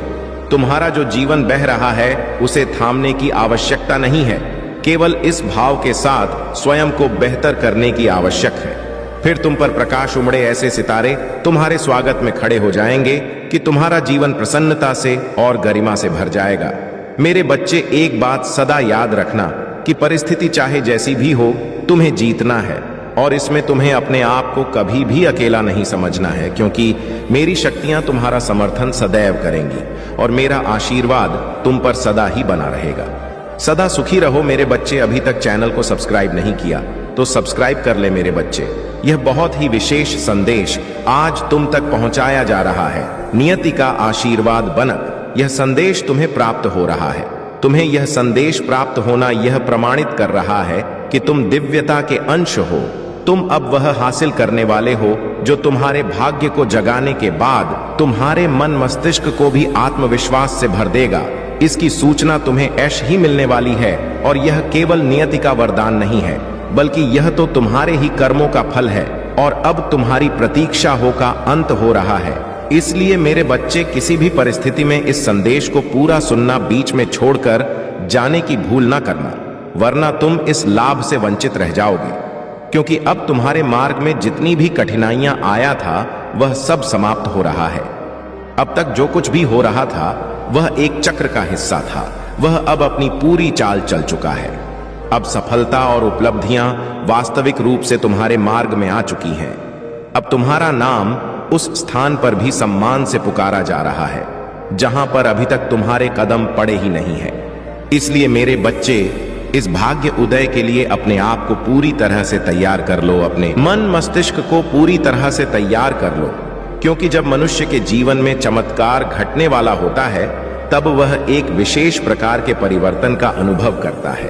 तुम्हारा जो जीवन बह रहा है उसे थामने की आवश्यकता नहीं है, केवल इस भाव के साथ स्वयं को बेहतर करने की आवश्यक है। फिर तुम पर प्रकाश उमड़े ऐसे सितारे तुम्हारे स्वागत में खड़े हो जाएंगे कि तुम्हारा जीवन प्रसन्नता से और गरिमा से भर जाएगा। मेरे बच्चे, एक बात सदा याद रखना कि परिस्थिति चाहे जैसी भी हो, तुम्हें जीतना है, और इसमें तुम्हें अपने आप को कभी भी अकेला नहीं समझना है, क्योंकि मेरी शक्तियां तुम्हारा समर्थन सदैव करेंगी, और मेरा आशीर्वाद तुम पर सदा ही बना रहेगा। सदा सुखी रहो मेरे बच्चे। अभी तक चैनल को सब्सक्राइब नहीं किया तो सब्सक्राइब कर ले मेरे बच्चे। यह बहुत ही विशेष संदेश आज तुम तक पहुंचाया जा रहा है। नियति का आशीर्वाद बनक यह संदेश तुम्हें प्राप्त हो रहा है। तुम्हें यह संदेश प्राप्त होना यह प्रमाणित कर रहा है कि तुम दिव्यता के अंश हो। तुम अब वह हासिल करने वाले हो जो तुम्हारे भाग्य को जगाने के बाद तुम्हारे मन मस्तिष्क को भी आत्मविश्वास से भर देगा। इसकी सूचना तुम्हें ऐश ही मिलने वाली है, और यह केवल नियति का वरदान नहीं है, बल्कि यह तो तुम्हारे ही कर्मों का फल है, और अब तुम्हारी प्रतीक्षा हो का अंत हो रहा है। इसलिए मेरे बच्चे, किसी भी परिस्थिति में इस संदेश को पूरा सुनना बीच में छोड़कर जाने की भूल ना करना, वरना तुम इस लाभ से वंचित रह जाओगे। क्योंकि अब तुम्हारे मार्ग में जितनी भी कठिनाइयां आया था वह सब समाप्त हो रहा है। अब तक जो कुछ भी हो रहा था वह एक चक्र का हिस्सा था, वह अब अपनी पूरी चाल चल चुका है। अब सफलता और उपलब्धियां वास्तविक रूप से तुम्हारे मार्ग में आ चुकी हैं। अब तुम्हारा नाम उस स्थान पर भी सम्मान से पुकारा जा रहा है जहां पर अभी तक तुम्हारे कदम पड़े ही नहीं है। इसलिए मेरे बच्चे, इस भाग्य उदय के लिए अपने आप को पूरी तरह से तैयार कर लो, अपने मन मस्तिष्क को पूरी तरह से तैयार कर लो, क्योंकि जब मनुष्य के जीवन में चमत्कार घटने वाला होता है तब वह एक विशेष प्रकार के परिवर्तन का अनुभव करता है।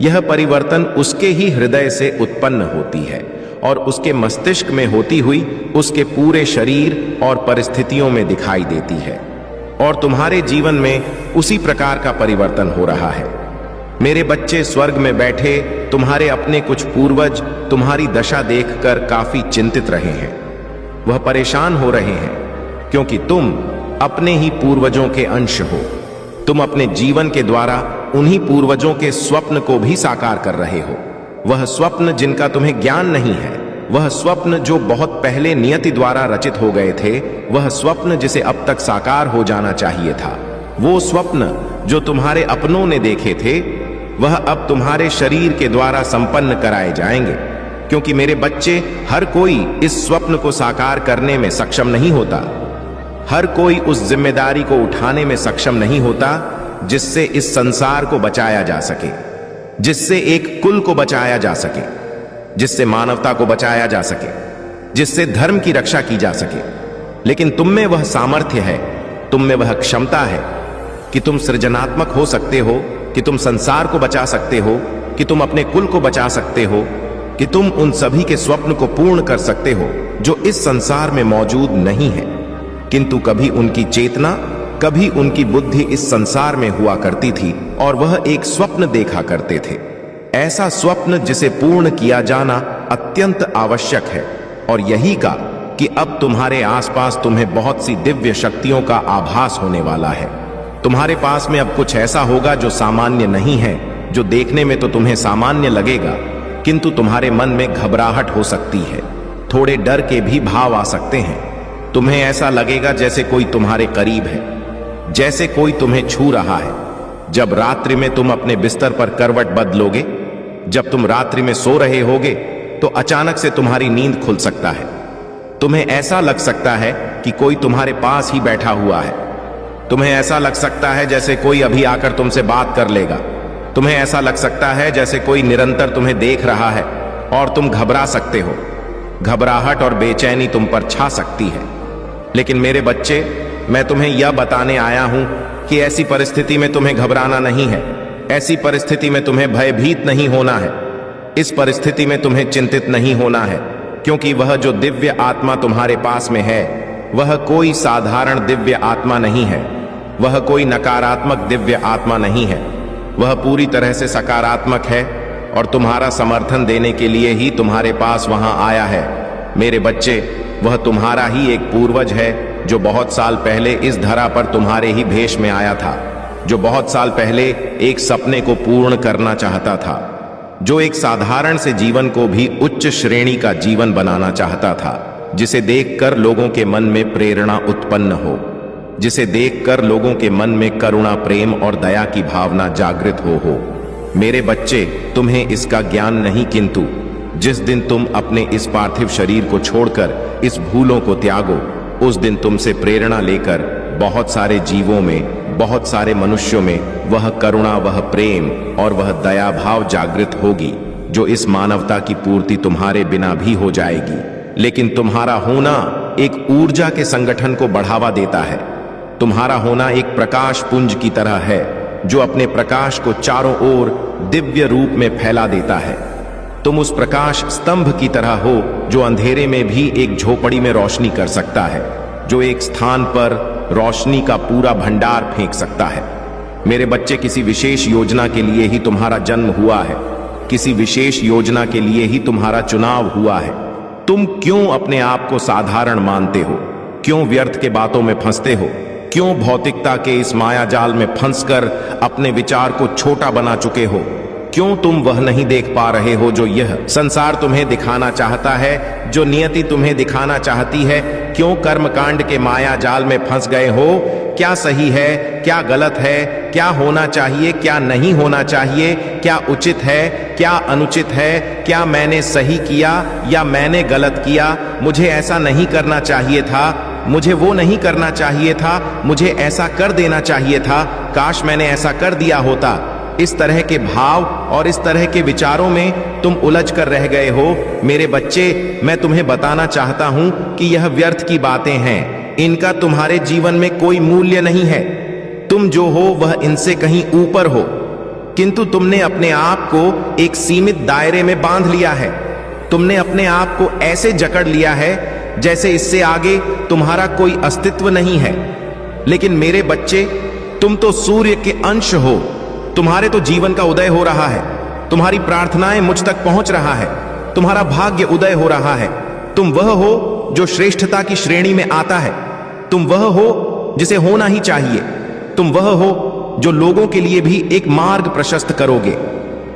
यह परिवर्तन उसके ही हृदय से उत्पन्न होती है और उसके मस्तिष्क में होती हुई उसके पूरे शरीर और परिस्थितियों में दिखाई देती है, और तुम्हारे जीवन में उसी प्रकार का परिवर्तन हो रहा है। मेरे बच्चे, स्वर्ग में बैठे तुम्हारे अपने कुछ पूर्वज तुम्हारी दशा देखकर काफी चिंतित रहे हैं। वह परेशान हो रहे हैं क्योंकि तुम अपने ही पूर्वजों के अंश हो। तुम अपने जीवन के द्वारा उन्हीं पूर्वजों के स्वप्न को भी साकार कर रहे हो। वह स्वप्न जिनका तुम्हें ज्ञान नहीं है, वह स्वप्न जो बहुत पहले नियति द्वारा रचित हो गए थे, वह स्वप्न जिसे अब तक साकार हो जाना चाहिए था, वो स्वप्न जो तुम्हारे अपनों ने देखे थे, वह अब तुम्हारे शरीर के द्वारा संपन्न कराए जाएंगे। क्योंकि मेरे बच्चे, हर कोई इस स्वप्न को साकार करने में सक्षम नहीं होता। हर कोई उस जिम्मेदारी को उठाने में सक्षम नहीं होता जिससे इस संसार को बचाया जा सके, जिससे एक कुल को बचाया जा सके, जिससे मानवता को बचाया जा सके, जिससे धर्म की रक्षा की जा सके। लेकिन तुम में वह सामर्थ्य है, तुम में वह क्षमता है कि तुम सृजनात्मक हो सकते हो, कि तुम संसार को बचा सकते हो, कि तुम अपने कुल को बचा सकते हो, कि तुम उन सभी के स्वप्न को पूर्ण कर सकते हो जो इस संसार में मौजूद नहीं है, किंतु कभी उनकी चेतना, कभी उनकी बुद्धि इस संसार में हुआ करती थी और वह एक स्वप्न देखा करते थे। ऐसा स्वप्न जिसे पूर्ण किया जाना अत्यंत आवश्यक है, और यही का कि अब तुम्हारे आसपास तुम्हें बहुत सी दिव्य शक्तियों का आभास होने वाला है। तुम्हारे पास में अब कुछ ऐसा होगा जो सामान्य नहीं है, जो देखने में तो तुम्हें सामान्य लगेगा, किंतु तुम्हारे मन में घबराहट हो सकती है, थोड़े डर के भी भाव आ सकते हैं। तुम्हें ऐसा लगेगा जैसे कोई तुम्हारे करीब है, जैसे कोई तुम्हें छू रहा है। जब रात्रि में तुम अपने बिस्तर पर करवट बदलोगे, जब तुम रात्रि में सो रहे होगे, तो अचानक से तुम्हारी नींद खुल सकता है। तुम्हें ऐसा लग सकता है कि कोई तुम्हारे पास ही बैठा हुआ है। तुम्हें ऐसा लग सकता है जैसे कोई अभी आकर तुमसे बात कर लेगा। तुम्हें ऐसा लग सकता है जैसे कोई निरंतर तुम्हें देख रहा है और तुम घबरा सकते हो। घबराहट और बेचैनी तुम पर छा सकती है। लेकिन मेरे बच्चे, मैं तुम्हें यह बताने आया हूं कि ऐसी परिस्थिति में तुम्हें घबराना नहीं है। ऐसी परिस्थिति में तुम्हें भयभीत नहीं होना है। इस परिस्थिति में तुम्हें चिंतित नहीं होना है, क्योंकि वह जो दिव्य आत्मा तुम्हारे पास में है वह कोई साधारण दिव्य आत्मा नहीं है। वह कोई नकारात्मक दिव्य आत्मा नहीं है। वह पूरी तरह से सकारात्मक है और तुम्हारा समर्थन देने के लिए ही तुम्हारे पास वहां आया है। मेरे बच्चे, वह तुम्हारा ही एक पूर्वज है जो बहुत साल पहले इस धरा पर तुम्हारे ही भेष में आया था, जो बहुत साल पहले एक सपने को पूर्ण करना चाहता था, जो एक साधारण से जीवन को भी उच्च श्रेणी का जीवन बनाना चाहता था, जिसे देखकर लोगों के मन में प्रेरणा उत्पन्न हो, जिसे देखकर लोगों के मन में करुणा, प्रेम और दया की भावना जागृत हो। मेरे बच्चे, तुम्हें इसका ज्ञान नहीं, किंतु जिस दिन तुम अपने इस पार्थिव शरीर को छोड़कर इस भूलों को त्यागो, उस दिन तुमसे प्रेरणा लेकर बहुत सारे जीवों में, बहुत सारे मनुष्यों में वह करुणा, वह प्रेम और वह दया भाव जागृत होगी, जो इस मानवता की पूर्ति तुम्हारे बिना भी हो जाएगी। लेकिन तुम्हारा होना एक ऊर्जा के संगठन को बढ़ावा देता है। तुम्हारा होना एक प्रकाश पुंज की तरह है जो अपने प्रकाश को चारों ओर दिव्य रूप में फैला देता है। तुम उस प्रकाश स्तंभ की तरह हो जो अंधेरे में भी एक झोपड़ी में रोशनी कर सकता है, जो एक स्थान पर रोशनी का पूरा भंडार फेंक सकता है। मेरे बच्चे, किसी विशेष योजना के लिए ही तुम्हारा जन्म हुआ है। किसी विशेष योजना के लिए ही तुम्हारा चुनाव हुआ है। तुम क्यों अपने आप को साधारण मानते हो? क्यों व्यर्थ के बातों में फंसते हो? क्यों भौतिकता के इस माया जाल में फंसकर अपने विचार को छोटा बना चुके हो? क्यों तुम वह नहीं देख पा रहे हो जो यह संसार तुम्हें दिखाना चाहता है, जो नियति तुम्हें दिखाना चाहती है? क्यों कर्मकांड के माया जाल में फंस गए हो? क्या सही है, क्या गलत है, क्या होना चाहिए, क्या नहीं होना चाहिए, क्या उचित है, क्या अनुचित है, क्या मैंने सही किया या मैंने गलत किया, मुझे ऐसा नहीं करना चाहिए था, मुझे वो नहीं करना चाहिए था, मुझे ऐसा कर देना चाहिए था, काश मैंने ऐसा कर दिया होता। इस तरह के भाव और इस तरह के विचारों में तुम उलझ कर रह गए हो। मेरे बच्चे, मैं तुम्हें बताना चाहता हूं कि यह व्यर्थ की बातें हैं। इनका तुम्हारे जीवन में कोई मूल्य नहीं है। तुम जो हो वह इनसे कहीं ऊपर हो, किंतु तुमने अपने आप को एक सीमित दायरे में बांध लिया है। तुमने अपने आप को ऐसे जकड़ लिया है जैसे इससे आगे तुम्हारा कोई अस्तित्व नहीं है। लेकिन मेरे बच्चे, तुम तो सूर्य के अंश हो। तुम्हारे तो जीवन का उदय हो रहा है। तुम्हारी प्रार्थनाएं मुझ तक पहुंच रहा है। तुम्हारा भाग्य उदय हो रहा है। तुम वह हो जो श्रेष्ठता की श्रेणी में आता है। तुम वह हो जिसे होना ही चाहिए। तुम वह हो जो लोगों के लिए भी एक मार्ग प्रशस्त करोगे।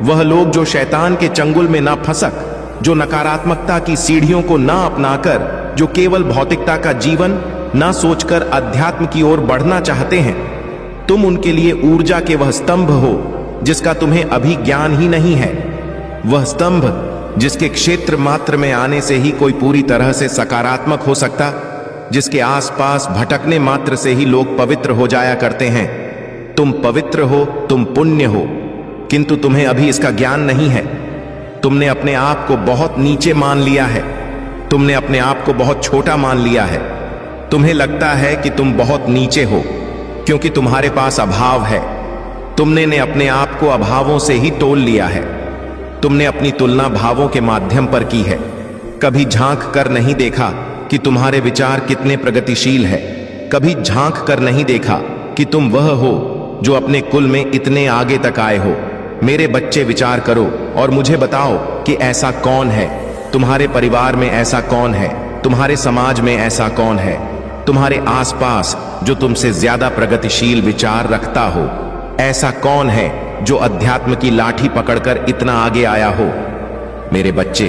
वह लोग जो शैतान के चंगुल में ना फंसक, जो नकारात्मकता की सीढ़ियों को ना अपनाकर, जो केवल भौतिकता का जीवन ना सोचकर अध्यात्म की ओर बढ़ना चाहते हैं। तुम उनके लिए ऊर्जा के वह स्तंभ हो जिसका तुम्हें अभी ज्ञान ही नहीं है। वह स्तंभ जिसके क्षेत्र मात्र में आने से ही कोई पूरी तरह से सकारात्मक हो सकता, जिसके आसपास भटकने मात्र से ही लोग पवित्र हो जाया करते हैं। तुम पवित्र हो, तुम पुण्य हो, किंतु तुम्हें अभी इसका ज्ञान नहीं है। तुमने अपने आप को बहुत नीचे मान लिया है। तुमने अपने आप को बहुत छोटा मान लिया है। तुम्हें लगता है कि तुम बहुत नीचे हो क्योंकि तुम्हारे पास अभाव है। तुमने ने अपने आप को अभावों से ही तोल लिया है। तुमने अपनी तुलना भावों के माध्यम पर की है। कभी झांक कर नहीं देखा कि तुम्हारे विचार कितने प्रगतिशील है। कभी झांक कर नहीं देखा कि तुम वह हो जो अपने कुल में इतने आगे तक आए हो। मेरे बच्चे, विचार करो और मुझे बताओ कि ऐसा कौन है तुम्हारे परिवार में, ऐसा कौन है तुम्हारे समाज में, ऐसा कौन है तुम्हारे आसपास जो तुमसे ज्यादा प्रगतिशील विचार रखता हो। ऐसा कौन है जो अध्यात्म की लाठी पकड़कर इतना आगे आया हो। मेरे बच्चे,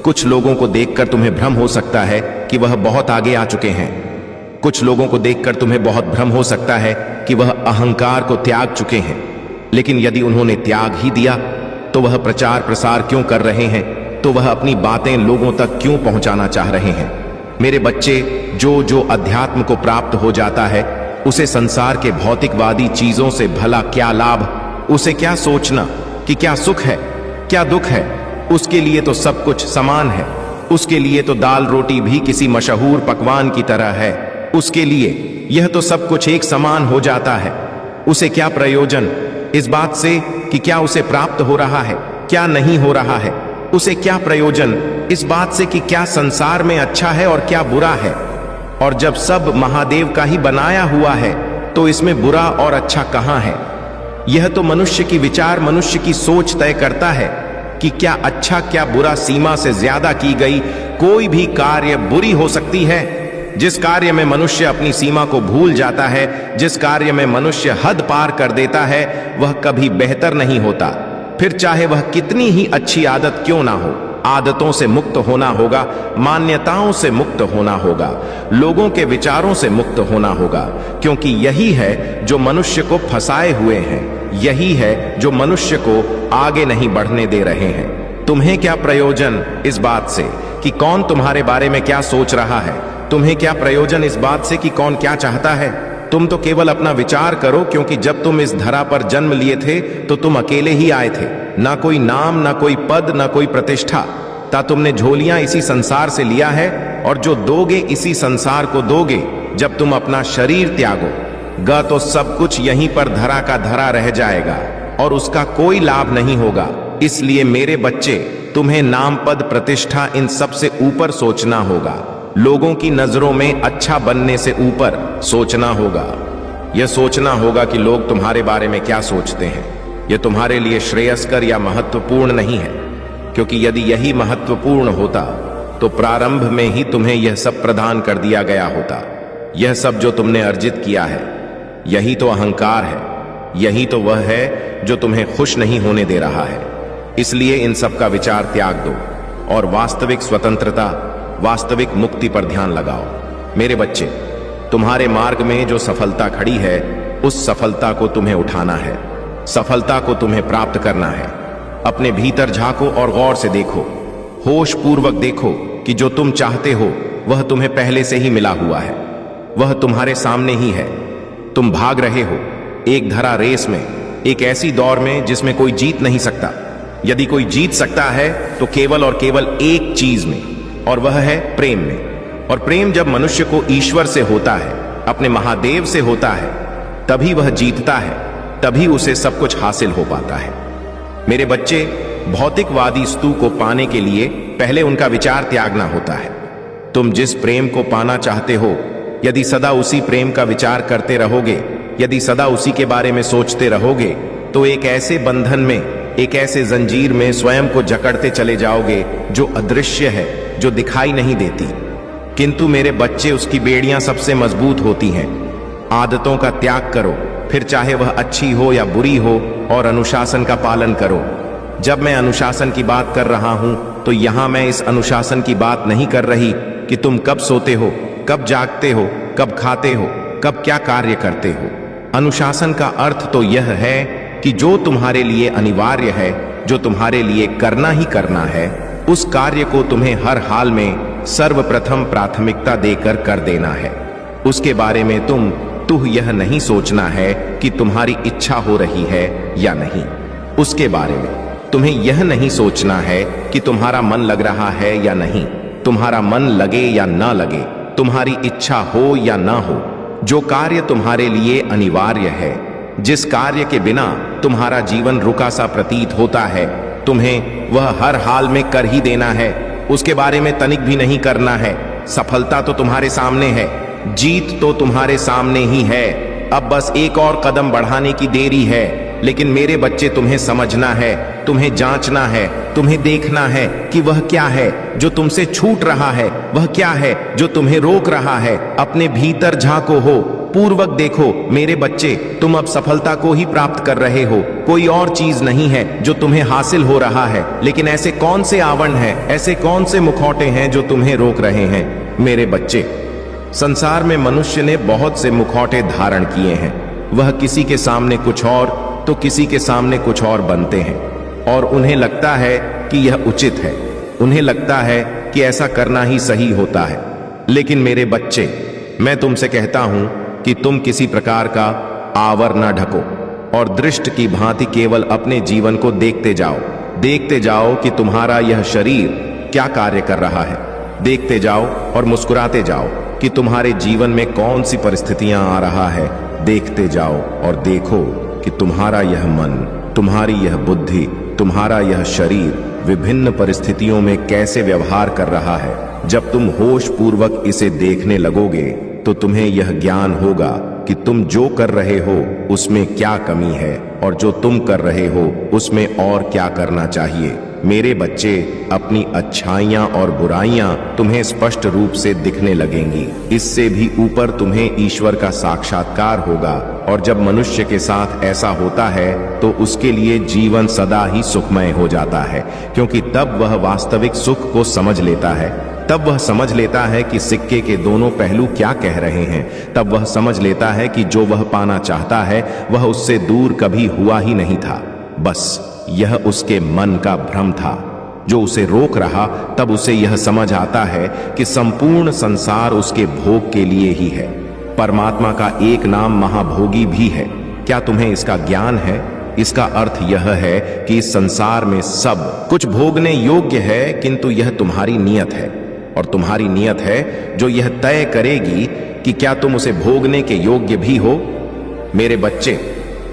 कुछ लोगों को देखकर तुम्हें भ्रम हो सकता है कि वह बहुत आगे आ चुके हैं। कुछ लोगों को देखकर तुम्हें बहुत भ्रम हो सकता है कि वह अहंकार को त्याग चुके हैं। लेकिन यदि उन्होंने त्याग ही दिया तो वह प्रचार प्रसार क्यों कर रहे हैं? तो वह अपनी बातें लोगों तक क्यों पहुंचाना चाह रहे हैं? मेरे बच्चे, जो जो अध्यात्म को प्राप्त हो जाता है उसे संसार के भौतिकवादी चीजों से भला क्या लाभ, उसे क्या सोचना कि क्या सुख है क्या दुख है, उसके लिए तो सब कुछ समान है। उसके लिए तो दाल रोटी भी किसी मशहूर पकवान की तरह है। उसके लिए यह तो सब कुछ एक समान हो जाता है। उसे क्या प्रयोजन इस बात से कि क्या उसे प्राप्त हो रहा है क्या नहीं हो रहा है। उसे क्या प्रयोजन इस बात से कि क्या संसार में अच्छा है और क्या बुरा है। और जब सब महादेव का ही बनाया हुआ है तो इसमें बुरा और अच्छा कहां है। यह तो मनुष्य की विचार, मनुष्य की सोच तय करता है कि क्या अच्छा क्या बुरा। सीमा से ज्यादा की गई कोई भी कार्य बुरी हो सकती है। जिस कार्य में मनुष्य अपनी सीमा को भूल जाता है, जिस कार्य में मनुष्य हद पार कर देता है, वह कभी बेहतर नहीं होता। फिर चाहे वह कितनी ही अच्छी आदत क्यों ना हो। आदतों से मुक्त होना होगा, मान्यताओं से मुक्त होना होगा, लोगों के विचारों से मुक्त होना होगा, क्योंकि यही है जो मनुष्य को फंसाए हुए हैं। यही है जो मनुष्य को आगे नहीं बढ़ने दे रहे हैं। तुम्हें क्या प्रयोजन इस बात से कि कौन तुम्हारे बारे में क्या सोच रहा है। तुम्हें क्या प्रयोजन इस बात से कि कौन क्या चाहता है। तुम तो केवल अपना विचार करो, क्योंकि जब तुम इस धरा पर जन्म लिए थे तो तुम अकेले ही आए थे। ना कोई नाम, ना कोई पद, ना कोई प्रतिष्ठा। ता तुमने झोलियां इसी संसार से लिया है और जो दोगे इसी संसार को दोगे। जब तुम अपना शरीर त्यागोगा तो सब कुछ यहीं पर धरा का धरा रह जाएगा और उसका कोई लाभ नहीं होगा। इसलिए मेरे बच्चे, तुम्हें नाम, पद, प्रतिष्ठा इन सब से ऊपर सोचना होगा। लोगों की नजरों में अच्छा बनने से ऊपर सोचना होगा। यह सोचना होगा कि लोग तुम्हारे बारे में क्या सोचते हैं। यह तुम्हारे लिए श्रेयस्कर या महत्वपूर्ण नहीं है, क्योंकि यदि यही महत्वपूर्ण होता तो प्रारंभ में ही तुम्हें यह सब प्रदान कर दिया गया होता। यह सब जो तुमने अर्जित किया है, यही तो अहंकार है। यही तो वह है जो तुम्हें खुश नहीं होने दे रहा है। इसलिए इन सब का विचार त्याग दो और वास्तविक स्वतंत्रता, वास्तविक मुक्ति पर ध्यान लगाओ। मेरे बच्चे, तुम्हारे मार्ग में जो सफलता खड़ी है, उस सफलता को तुम्हें उठाना है। सफलता को तुम्हें प्राप्त करना है। अपने भीतर झांको और गौर से देखो, होश पूर्वक देखो कि जो तुम चाहते हो वह तुम्हें पहले से ही मिला हुआ है। वह तुम्हारे सामने ही है। तुम भाग रहे हो एक धरा रेस में, एक ऐसी दौड़ में जिसमें कोई जीत नहीं सकता। यदि कोई जीत सकता है तो केवल और केवल एक चीज में, और वह है प्रेम में। और प्रेम जब मनुष्य को ईश्वर से होता है, अपने महादेव से होता है, तभी वह जीतता है, तभी उसे सब कुछ हासिल हो पाता है। मेरे बच्चे, भौतिकवादी स्तु को पाने के लिए पहले उनका विचार त्यागना होता है। तुम जिस प्रेम को पाना चाहते हो, यदि सदा उसी प्रेम का विचार करते रहोगे, यदि सदा उसी के बारे में सोचते रहोगे, तो एक ऐसे बंधन में, एक ऐसे जंजीर में स्वयं को जकड़ते चले जाओगे जो अदृश्य है, जो दिखाई नहीं देती। किंतु मेरे बच्चे, उसकी बेड़ियां सबसे मजबूत होती हैं। आदतों का त्याग करो, फिर चाहे वह अच्छी हो या बुरी हो, और अनुशासन का पालन करो। जब मैं अनुशासन की बात कर रहा हूं तो यहां मैं इस अनुशासन की बात नहीं कर रही कि तुम कब सोते हो, कब जागते हो, कब खाते हो, कब क्या कार्य करते हो। अनुशासन का अर्थ तो यह है कि जो तुम्हारे लिए अनिवार्य है, जो तुम्हारे लिए करना ही करना है, उस कार्य को तुम्हें हर हाल में सर्वप्रथम प्राथमिकता देकर कर देना है। उसके बारे में तुम यह नहीं सोचना है कि तुम्हारी इच्छा हो रही है या नहीं। उसके बारे में तुम्हें यह नहीं सोचना है कि तुम्हारा मन लग रहा है या नहीं। तुम्हारा मन लगे या ना लगे, तुम्हारी इच्छा हो या ना हो, जो कार्य तुम्हारे लिए अनिवार्य है, जिस कार्य के बिना तुम्हारा जीवन रुका सा प्रतीत होता है, तुम्हें वह हर हाल में कर ही देना है। उसके बारे में तनिक भी नहीं करना है। सफलता तो तुम्हारे सामने है, जीत तो तुम्हारे सामने ही है। अब बस एक और कदम बढ़ाने की देरी है। लेकिन मेरे बच्चे, तुम्हें समझना है, तुम्हें जांचना है, तुम्हें देखना है कि वह क्या है जो तुमसे छूट रहा है, वह क्या है जो तुम्हें रोक रहा है। अपने भीतर झांको, हो पूर्वक देखो। मेरे बच्चे, तुम अब सफलता को ही प्राप्त कर रहे हो, कोई और चीज नहीं है जो तुम्हें हासिल हो रहा है। लेकिन ऐसे कौन से आवरण हैं, ऐसे कौन से मुखौटे हैं जो तुम्हें रोक रहे हैं। मेरे बच्चे, संसार में मनुष्य ने बहुत से मुखौटे धारण किए हैं। वह किसी के सामने कुछ और तो किसी के सामने कुछ और बनते हैं, और उन्हें लगता है कि यह उचित है। उन्हें लगता है कि ऐसा करना ही सही होता है। लेकिन मेरे बच्चे, मैं तुमसे कहता हूं कि तुम किसी प्रकार का आवर न ढको और दृष्ट की भांति केवल अपने जीवन को देखते जाओ कि तुम्हारा यह शरीर क्या कार्य कर रहा है। देखते जाओ और मुस्कुराते जाओ कि तुम्हारे जीवन में कौन सी परिस्थितियां आ रहा है। देखते जाओ और देखो कि तुम्हारा यह मन, तुम्हारी यह बुद्धि, तुम्हारा यह शरीर विभिन्न परिस्थितियों में कैसे व्यवहार कर रहा है। जब तुम होश पूर्वक इसे देखने लगोगे तो तुम्हें यह ज्ञान होगा कि तुम जो कर रहे हो उसमें क्या कमी है और जो तुम कर रहे हो उसमें और क्या करना चाहिए। मेरे बच्चे, अपनी अच्छाइयां और बुराइयां तुम्हें स्पष्ट रूप से दिखने लगेंगी। इससे भी ऊपर तुम्हें ईश्वर का साक्षात्कार होगा और जब मनुष्य के साथ ऐसा होता है तो उसके लिए जीवन सदा ही सुखमय हो जाता है, क्योंकि तब वह वास्तविक सुख को समझ लेता है। तब वह समझ लेता है कि सिक्के के दोनों पहलू क्या कह रहे हैं। तब वह समझ लेता है कि जो वह पाना चाहता है वह उससे दूर कभी हुआ ही नहीं था, बस यह उसके मन का भ्रम था जो उसे रोक रहा। तब उसे यह समझ आता है कि संपूर्ण संसार उसके भोग के लिए ही है। परमात्मा का एक नाम महाभोगी भी है। क्या तुम्हें इसका ज्ञान है? इसका अर्थ यह है कि इस संसार में सब कुछ भोगने योग्य है, किंतु यह तुम्हारी नियत है और तुम्हारी नियत है जो यह तय करेगी कि क्या तुम उसे भोगने के योग्य भी हो। मेरे बच्चे,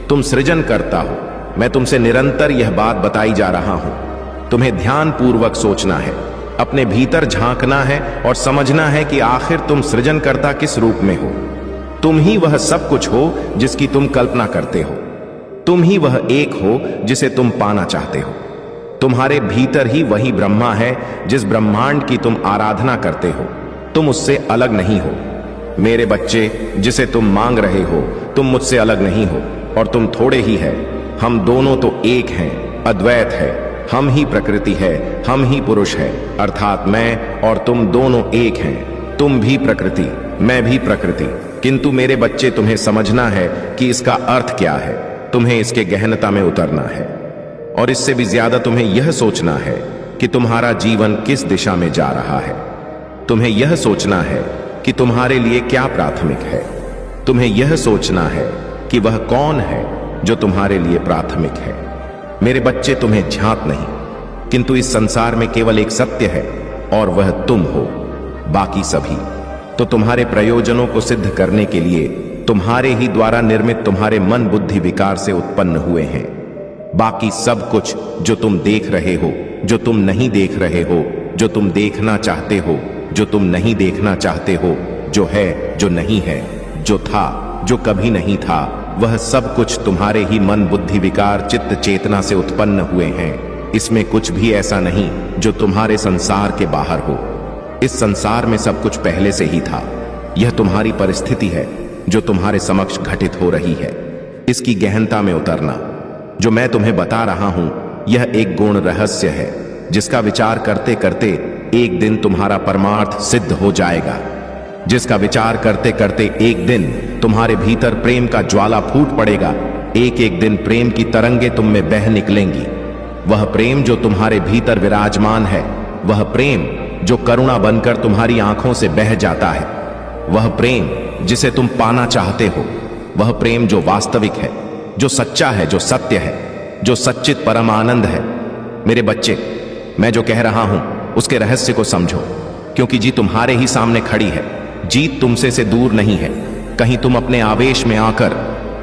तुम सृजन करता हो। मैं तुमसे निरंतर यह बात बताई जा रहा हूं। तुम्हें ध्यान पूर्वक सोचना है, अपने भीतर झांकना है और समझना है कि आखिर तुम सृजनकर्ता किस रूप में हो। तुम ही वह सब कुछ हो जिसकी तुम कल्पना करते हो। तुम ही वह एक हो जिसे तुम पाना चाहते हो। तुम्हारे भीतर ही वही ब्रह्मा है जिस ब्रह्मांड की तुम आराधना करते हो। तुम उससे अलग नहीं हो। मेरे बच्चे, जिसे तुम मांग रहे हो तुम मुझसे अलग नहीं हो और तुम थोड़े ही है। हम दोनों तो एक हैं, अद्वैत है। हम ही प्रकृति है, हम ही पुरुष है, अर्थात मैं और तुम दोनों एक हैं। तुम भी प्रकृति, मैं भी प्रकृति। किंतु मेरे बच्चे, तुम्हें समझना है कि इसका अर्थ क्या है। तुम्हें इसके गहनता में उतरना है और इससे भी ज्यादा तुम्हें यह सोचना है कि तुम्हारा जीवन किस दिशा में जा रहा है। तुम्हें यह सोचना है कि तुम्हारे लिए क्या प्राथमिक है। तुम्हें यह सोचना है कि वह कौन है जो तुम्हारे लिए प्राथमिक है। मेरे बच्चे, तुम्हें झांक नहीं, किंतु इस संसार में केवल एक सत्य है और वह तुम हो। बाकी सभी तो तुम्हारे प्रयोजनों को सिद्ध करने के लिए तुम्हारे ही द्वारा निर्मित तुम्हारे मन बुद्धि विकार से उत्पन्न हुए हैं। बाकी सब कुछ जो तुम देख रहे हो, जो तुम नहीं देख रहे हो, जो तुम देखना चाहते हो, जो तुम नहीं देखना चाहते हो, जो है, जो नहीं है, जो था, जो कभी नहीं था, वह सब कुछ तुम्हारे ही मन बुद्धि विकार चित्त चेतना से उत्पन्न हुए हैं। इसमें कुछ भी ऐसा नहीं जो तुम्हारे संसार के बाहर हो। इस संसार में सब कुछ पहले से ही था। यह तुम्हारी परिस्थिति है जो तुम्हारे समक्ष घटित हो रही है। इसकी गहनता में उतरना। जो मैं तुम्हें बता रहा हूं यह एक गौण रहस्य है जिसका विचार करते करते एक दिन तुम्हारा परमार्थ सिद्ध हो जाएगा। जिसका विचार करते करते एक दिन तुम्हारे भीतर प्रेम का ज्वाला फूट पड़ेगा। एक एक दिन प्रेम की तरंगे तुम में बह निकलेंगी। वह प्रेम जो तुम्हारे भीतर विराजमान है, वह प्रेम जो करुणा बनकर तुम्हारी आंखों से बह जाता है, वह प्रेम जिसे तुम पाना चाहते हो, वह प्रेम जो वास्तविक है, जो सच्चा है, जो सत्य है, जो सच्चित परम आनंद है। मेरे बच्चे, मैं जो कह रहा हूं उसके रहस्य को समझो, क्योंकि जीत तुम्हारे ही सामने खड़ी है। जीत तुमसे से दूर नहीं है। कहीं तुम अपने आवेश में आकर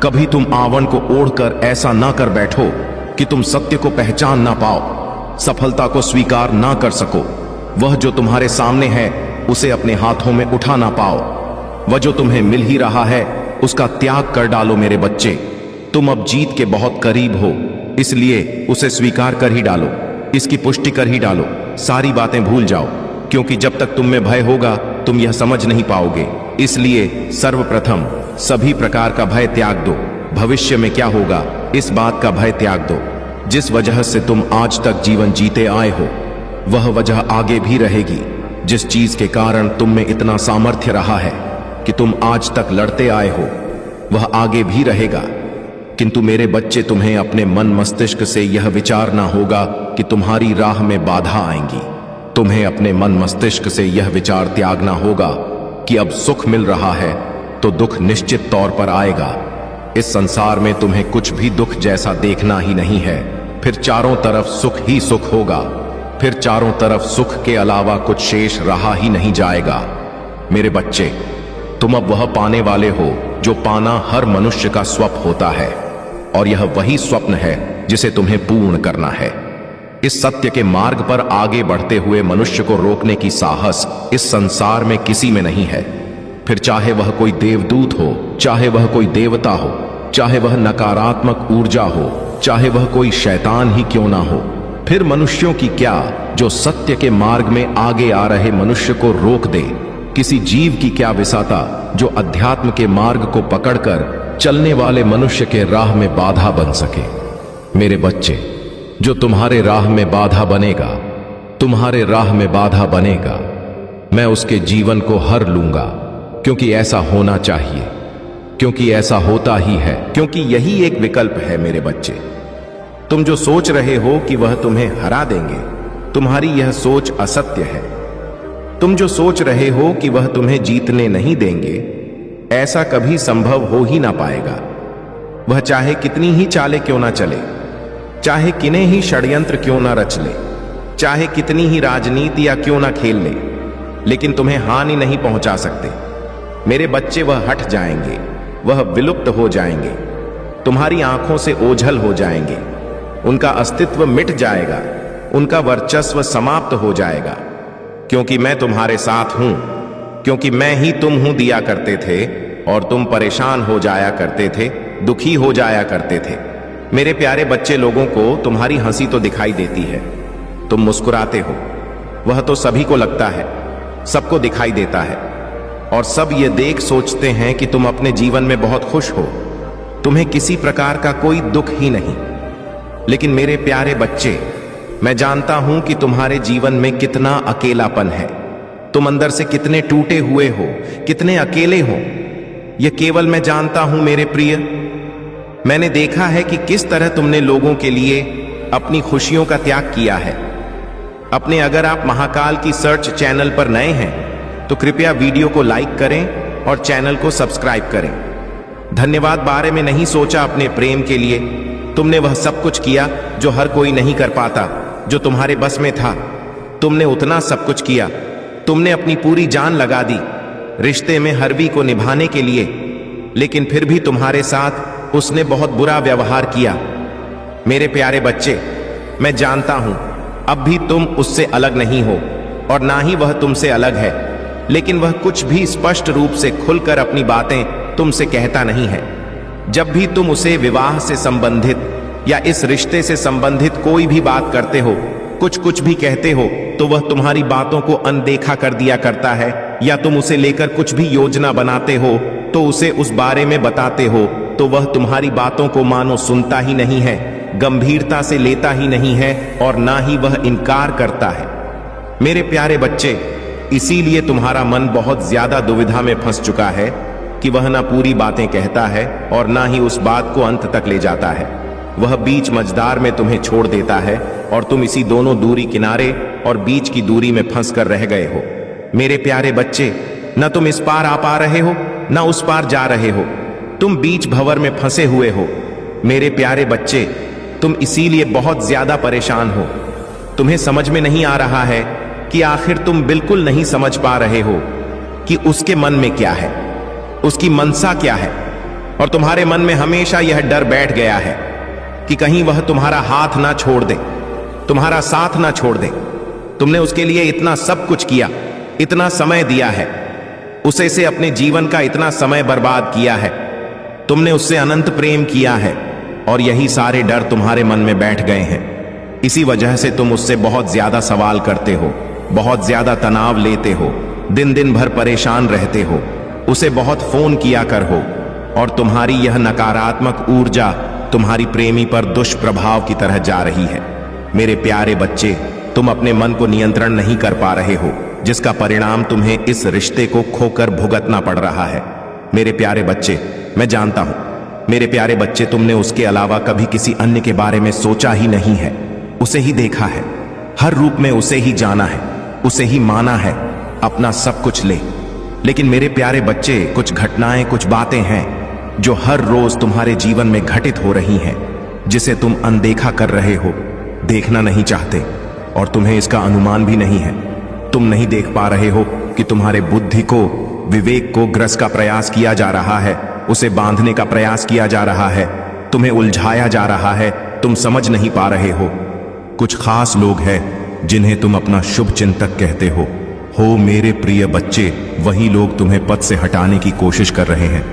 कभी तुम आवन को ओढ़कर ऐसा ना कर बैठो कि तुम सत्य को पहचान ना पाओ, सफलता को स्वीकार ना कर सको। वह जो तुम्हारे सामने है उसे अपने हाथों में उठा ना पाओ। वह जो तुम्हें मिल ही रहा है उसका त्याग कर डालो। मेरे बच्चे, तुम अब जीत के बहुत करीब हो, इसलिए उसे स्वीकार कर ही डालो, इसकी पुष्टि कर ही डालो। सारी बातें भूल जाओ, क्योंकि जब तक तुम में भय होगा तुम यह समझ नहीं पाओगे। इसलिए सर्वप्रथम सभी प्रकार का भय त्याग दो। भविष्य में क्या होगा इस बात का भय त्याग दो। जिस वजह से तुम आज तक जीवन जीते आए हो वह वजह आगे भी रहेगी। जिस चीज के कारण तुम में इतना सामर्थ्य रहा है कि तुम आज तक लड़ते आए हो वह आगे भी रहेगा। किंतु मेरे बच्चे, तुम्हें अपने मन मस्तिष्क से यह विचारना होगा कि तुम्हारी राह में बाधा आएंगी। तुम्हें अपने मन मस्तिष्क से यह विचार त्यागना होगा कि अब सुख मिल रहा है तो दुख निश्चित तौर पर आएगा। इस संसार में तुम्हें कुछ भी दुख जैसा देखना ही नहीं है। फिर चारों तरफ सुख ही सुख होगा। फिर चारों तरफ सुख के अलावा कुछ शेष रहा ही नहीं जाएगा। मेरे बच्चे, तुम अब वह पाने वाले हो जो पाना हर मनुष्य का स्वप्न होता है, और यह वही स्वप्न है जिसे तुम्हें पूर्ण करना है। इस सत्य के मार्ग पर आगे बढ़ते हुए मनुष्य को रोकने की साहस इस संसार में किसी में नहीं है। फिर चाहे वह कोई देवदूत हो, चाहे वह कोई देवता हो, चाहे वह नकारात्मक ऊर्जा हो, चाहे वह कोई शैतान ही क्यों ना हो, फिर मनुष्यों की क्या जो सत्य के मार्ग में आगे आ रहे मनुष्य को रोक दे। किसी जीव की क्या विसाता जो अध्यात्म के मार्ग को पकड़कर चलने वाले मनुष्य के राह में बाधा बन सके। मेरे बच्चे, जो तुम्हारे राह में बाधा बनेगा, तुम्हारे राह में बाधा बनेगा, मैं उसके जीवन को हर लूंगा, क्योंकि ऐसा होना चाहिए, क्योंकि ऐसा होता ही है, क्योंकि यही एक विकल्प है। मेरे बच्चे, तुम जो सोच रहे हो कि वह तुम्हें हरा देंगे, तुम्हारी यह सोच असत्य है। तुम जो सोच रहे हो कि वह तुम्हें जीतने नहीं देंगे, ऐसा कभी संभव हो ही ना पाएगा। वह चाहे कितनी ही चालें क्यों ना चले, चाहे किन्हीं ही षड्यंत्र क्यों ना रच ले, चाहे कितनी ही राजनीति या क्यों ना खेल ले, लेकिन तुम्हें हानि नहीं पहुंचा सकते। मेरे बच्चे, वह हट जाएंगे, वह विलुप्त हो जाएंगे, तुम्हारी आंखों से ओझल हो जाएंगे, उनका अस्तित्व मिट जाएगा, उनका वर्चस्व समाप्त हो जाएगा। क्योंकि मैं तुम्हारे साथ हूं, क्योंकि मैं ही तुम हूं दिया करते थे, और तुम परेशान हो जाया करते थे, दुखी हो जाया करते थे। मेरे प्यारे बच्चे लोगों को तुम्हारी हंसी तो दिखाई देती है, तुम मुस्कुराते हो, वह तो सभी को लगता है, सबको दिखाई देता है, और सब ये देख सोचते हैं कि तुम अपने जीवन में बहुत खुश हो, तुम्हें किसी प्रकार का कोई दुख ही नहीं। लेकिन मेरे प्यारे बच्चे, मैं जानता हूं कि तुम्हारे जीवन में कितना अकेलापन है, तुम अंदर से कितने टूटे हुए हो, कितने अकेले हो। यह केवल मैं जानता हूं मेरे प्रिय। मैंने देखा है कि किस तरह तुमने लोगों के लिए अपनी खुशियों का त्याग किया है। अगर आप महाकाल की सर्च चैनल पर नए हैं तो कृपया वीडियो को लाइक करें और चैनल को सब्सक्राइब करें। धन्यवाद बारे में नहीं सोचा अपने प्रेम के लिए। तुमने वह सब कुछ किया जो हर कोई नहीं कर पाता, जो तुम्हारे बस में था। तुमने उतना सब कुछ किया, तुमने अपनी पूरी जान लगा दी रिश्ते में हरवी को निभाने के लिए, लेकिन फिर भी तुम्हारे साथ उसने बहुत बुरा व्यवहार किया। मेरे प्यारे बच्चे, मैं जानता हूं अब भी तुम उससे अलग नहीं हो, और ना ही वह तुमसे अलग है, लेकिन वह कुछ भी स्पष्ट रूप से खुलकर अपनी बातें तुमसे कहता नहीं है। जब भी तुम उसे विवाह से संबंधित या इस रिश्ते से संबंधित कोई भी बात करते हो, कुछ भी कहते हो, तो वह तुम्हारी बातों को अनदेखा कर दिया करता है, या तुम उसे लेकर कुछ भी योजना बनाते हो तो उसे उस बारे में बताते हो तो वह तुम्हारी बातों को मानो सुनता ही नहीं है, गंभीरता से लेता ही नहीं है, और ना ही वह इनकार करता है। मेरे प्यारे बच्चे, इसीलिए तुम्हारा मन बहुत ज्यादा दुविधा में फंस चुका है कि वह ना पूरी बातें कहता है और ना ही उस बात को अंत तक ले जाता है। वह बीच मझदार में तुम्हें छोड़ देता है और तुम इसी दोनों दूरी किनारे और बीच की दूरी में फंस कर रह गए हो। मेरे प्यारे बच्चे, न तुम इस पार आ पा रहे हो, न उस पार जा रहे हो, तुम बीच भंवर में फंसे हुए हो। मेरे प्यारे बच्चे, तुम इसीलिए बहुत ज्यादा परेशान हो। तुम्हें समझ में नहीं आ रहा है कि आखिर तुम बिल्कुल नहीं समझ पा रहे हो कि उसके मन में क्या है, उसकी मनसा क्या है, और तुम्हारे मन में हमेशा यह डर बैठ गया है कि कहीं वह तुम्हारा हाथ ना छोड़ दे, तुम्हारा साथ ना छोड़ दे। तुमने उसके लिए इतना सब कुछ किया, इतना समय दिया है, उसे से अपने जीवन का इतना समय बर्बाद किया है, तुमने उससे अनंत प्रेम किया है, और यही सारे डर तुम्हारे मन में बैठ गए हैं। इसी वजह से तुम उससे बहुत ज्यादा सवाल करते हो, बहुत ज्यादा तनाव लेते हो, दिन दिन भर परेशान रहते हो, उसे बहुत फोन किया कर हो, और तुम्हारी यह नकारात्मक ऊर्जा तुम्हारी प्रेमी पर दुष्प्रभाव की तरह जा रही है। मेरे प्यारे बच्चे, तुम अपने मन को नियंत्रण नहीं कर पा रहे हो, जिसका परिणाम तुम्हें इस रिश्ते को खोकर भुगतना पड़ रहा है। मेरे प्यारे बच्चे, मैं जानता हूं, मेरे प्यारे बच्चे, तुमने उसके अलावा कभी किसी अन्य के बारे में सोचा ही नहीं है, उसे ही देखा है, हर रूप में उसे ही जाना है, उसे ही माना है, अपना सब कुछ ले। लेकिन मेरे प्यारे बच्चे, कुछ घटनाएं, कुछ बातें हैं जो हर रोज तुम्हारे जीवन में घटित हो रही हैं, जिसे तुम अनदेखा कर रहे हो, देखना नहीं चाहते, और तुम्हें इसका अनुमान भी नहीं है। तुम नहीं देख पा रहे हो कि तुम्हारे बुद्धि को, विवेक को ग्रस का प्रयास किया जा रहा है, उसे बांधने का प्रयास किया जा रहा है, तुम्हें उलझाया जा रहा है, तुम समझ नहीं पा रहे हो। कुछ खास लोग हैं जिन्हें तुम अपना शुभ चिंतक कहते हो मेरे प्रिय बच्चे, वही लोग तुम्हें पथ से हटाने की कोशिश कर रहे हैं,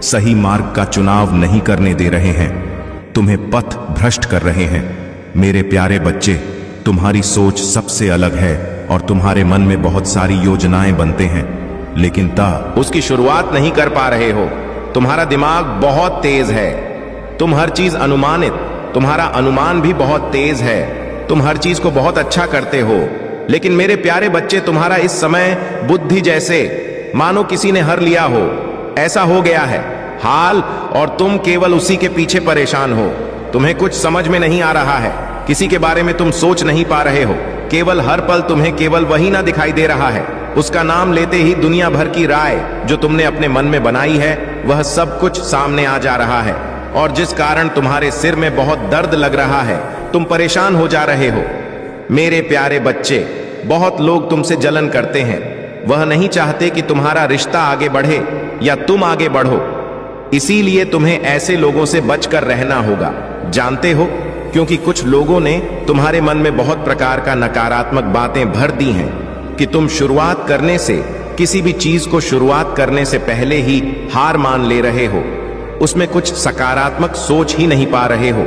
सही मार्ग का चुनाव नहीं करने दे रहे हैं, तुम्हें पथ भ्रष्ट कर रहे हैं। मेरे प्यारे बच्चे, तुम्हारी सोच सबसे अलग है और तुम्हारे मन में बहुत सारी योजनाएं बनते हैं, लेकिन उसकी शुरुआत नहीं कर पा रहे हो। तुम्हारा दिमाग बहुत तेज है, तुम हर चीज अनुमानित, तुम्हारा अनुमान भी बहुत तेज है, तुम हर चीज को बहुत अच्छा करते हो। लेकिन मेरे प्यारे बच्चे, तुम्हारा इस समय बुद्धि जैसे मानो किसी ने हर लिया हो, ऐसा हो गया है हाल, और तुम केवल उसी के पीछे परेशान हो। तुम्हें कुछ समझ में नहीं आ रहा है, किसी के बारे में तुम सोच नहीं पा रहे हो, केवल हर पल तुम्हें केवल वही ना दिखाई दे रहा है, उसका नाम लेते ही दुनिया भर की राय जो तुमने अपने मन में बनाई है, वह सब कुछ सामने आ जा रहा है, और जिस कारण तुम्हारे सिर में बहुत दर्द लग रहा है, तुम परेशान हो जा रहे हो। मेरे प्यारे बच्चे, बहुत लोग तुमसे जलन करते हैं, वह नहीं चाहते कि तुम्हारा रिश्ता आगे बढ़े या तुम आगे बढ़ो, इसीलिए तुम्हें ऐसे लोगों से बचकर रहना होगा। जानते हो, क्योंकि कुछ लोगों ने तुम्हारे मन में बहुत प्रकार का नकारात्मक बातें भर दी हैं कि तुम शुरुआत करने से, किसी भी चीज को शुरुआत करने से पहले ही हार मान ले रहे हो, उसमें कुछ सकारात्मक सोच ही नहीं पा रहे हो,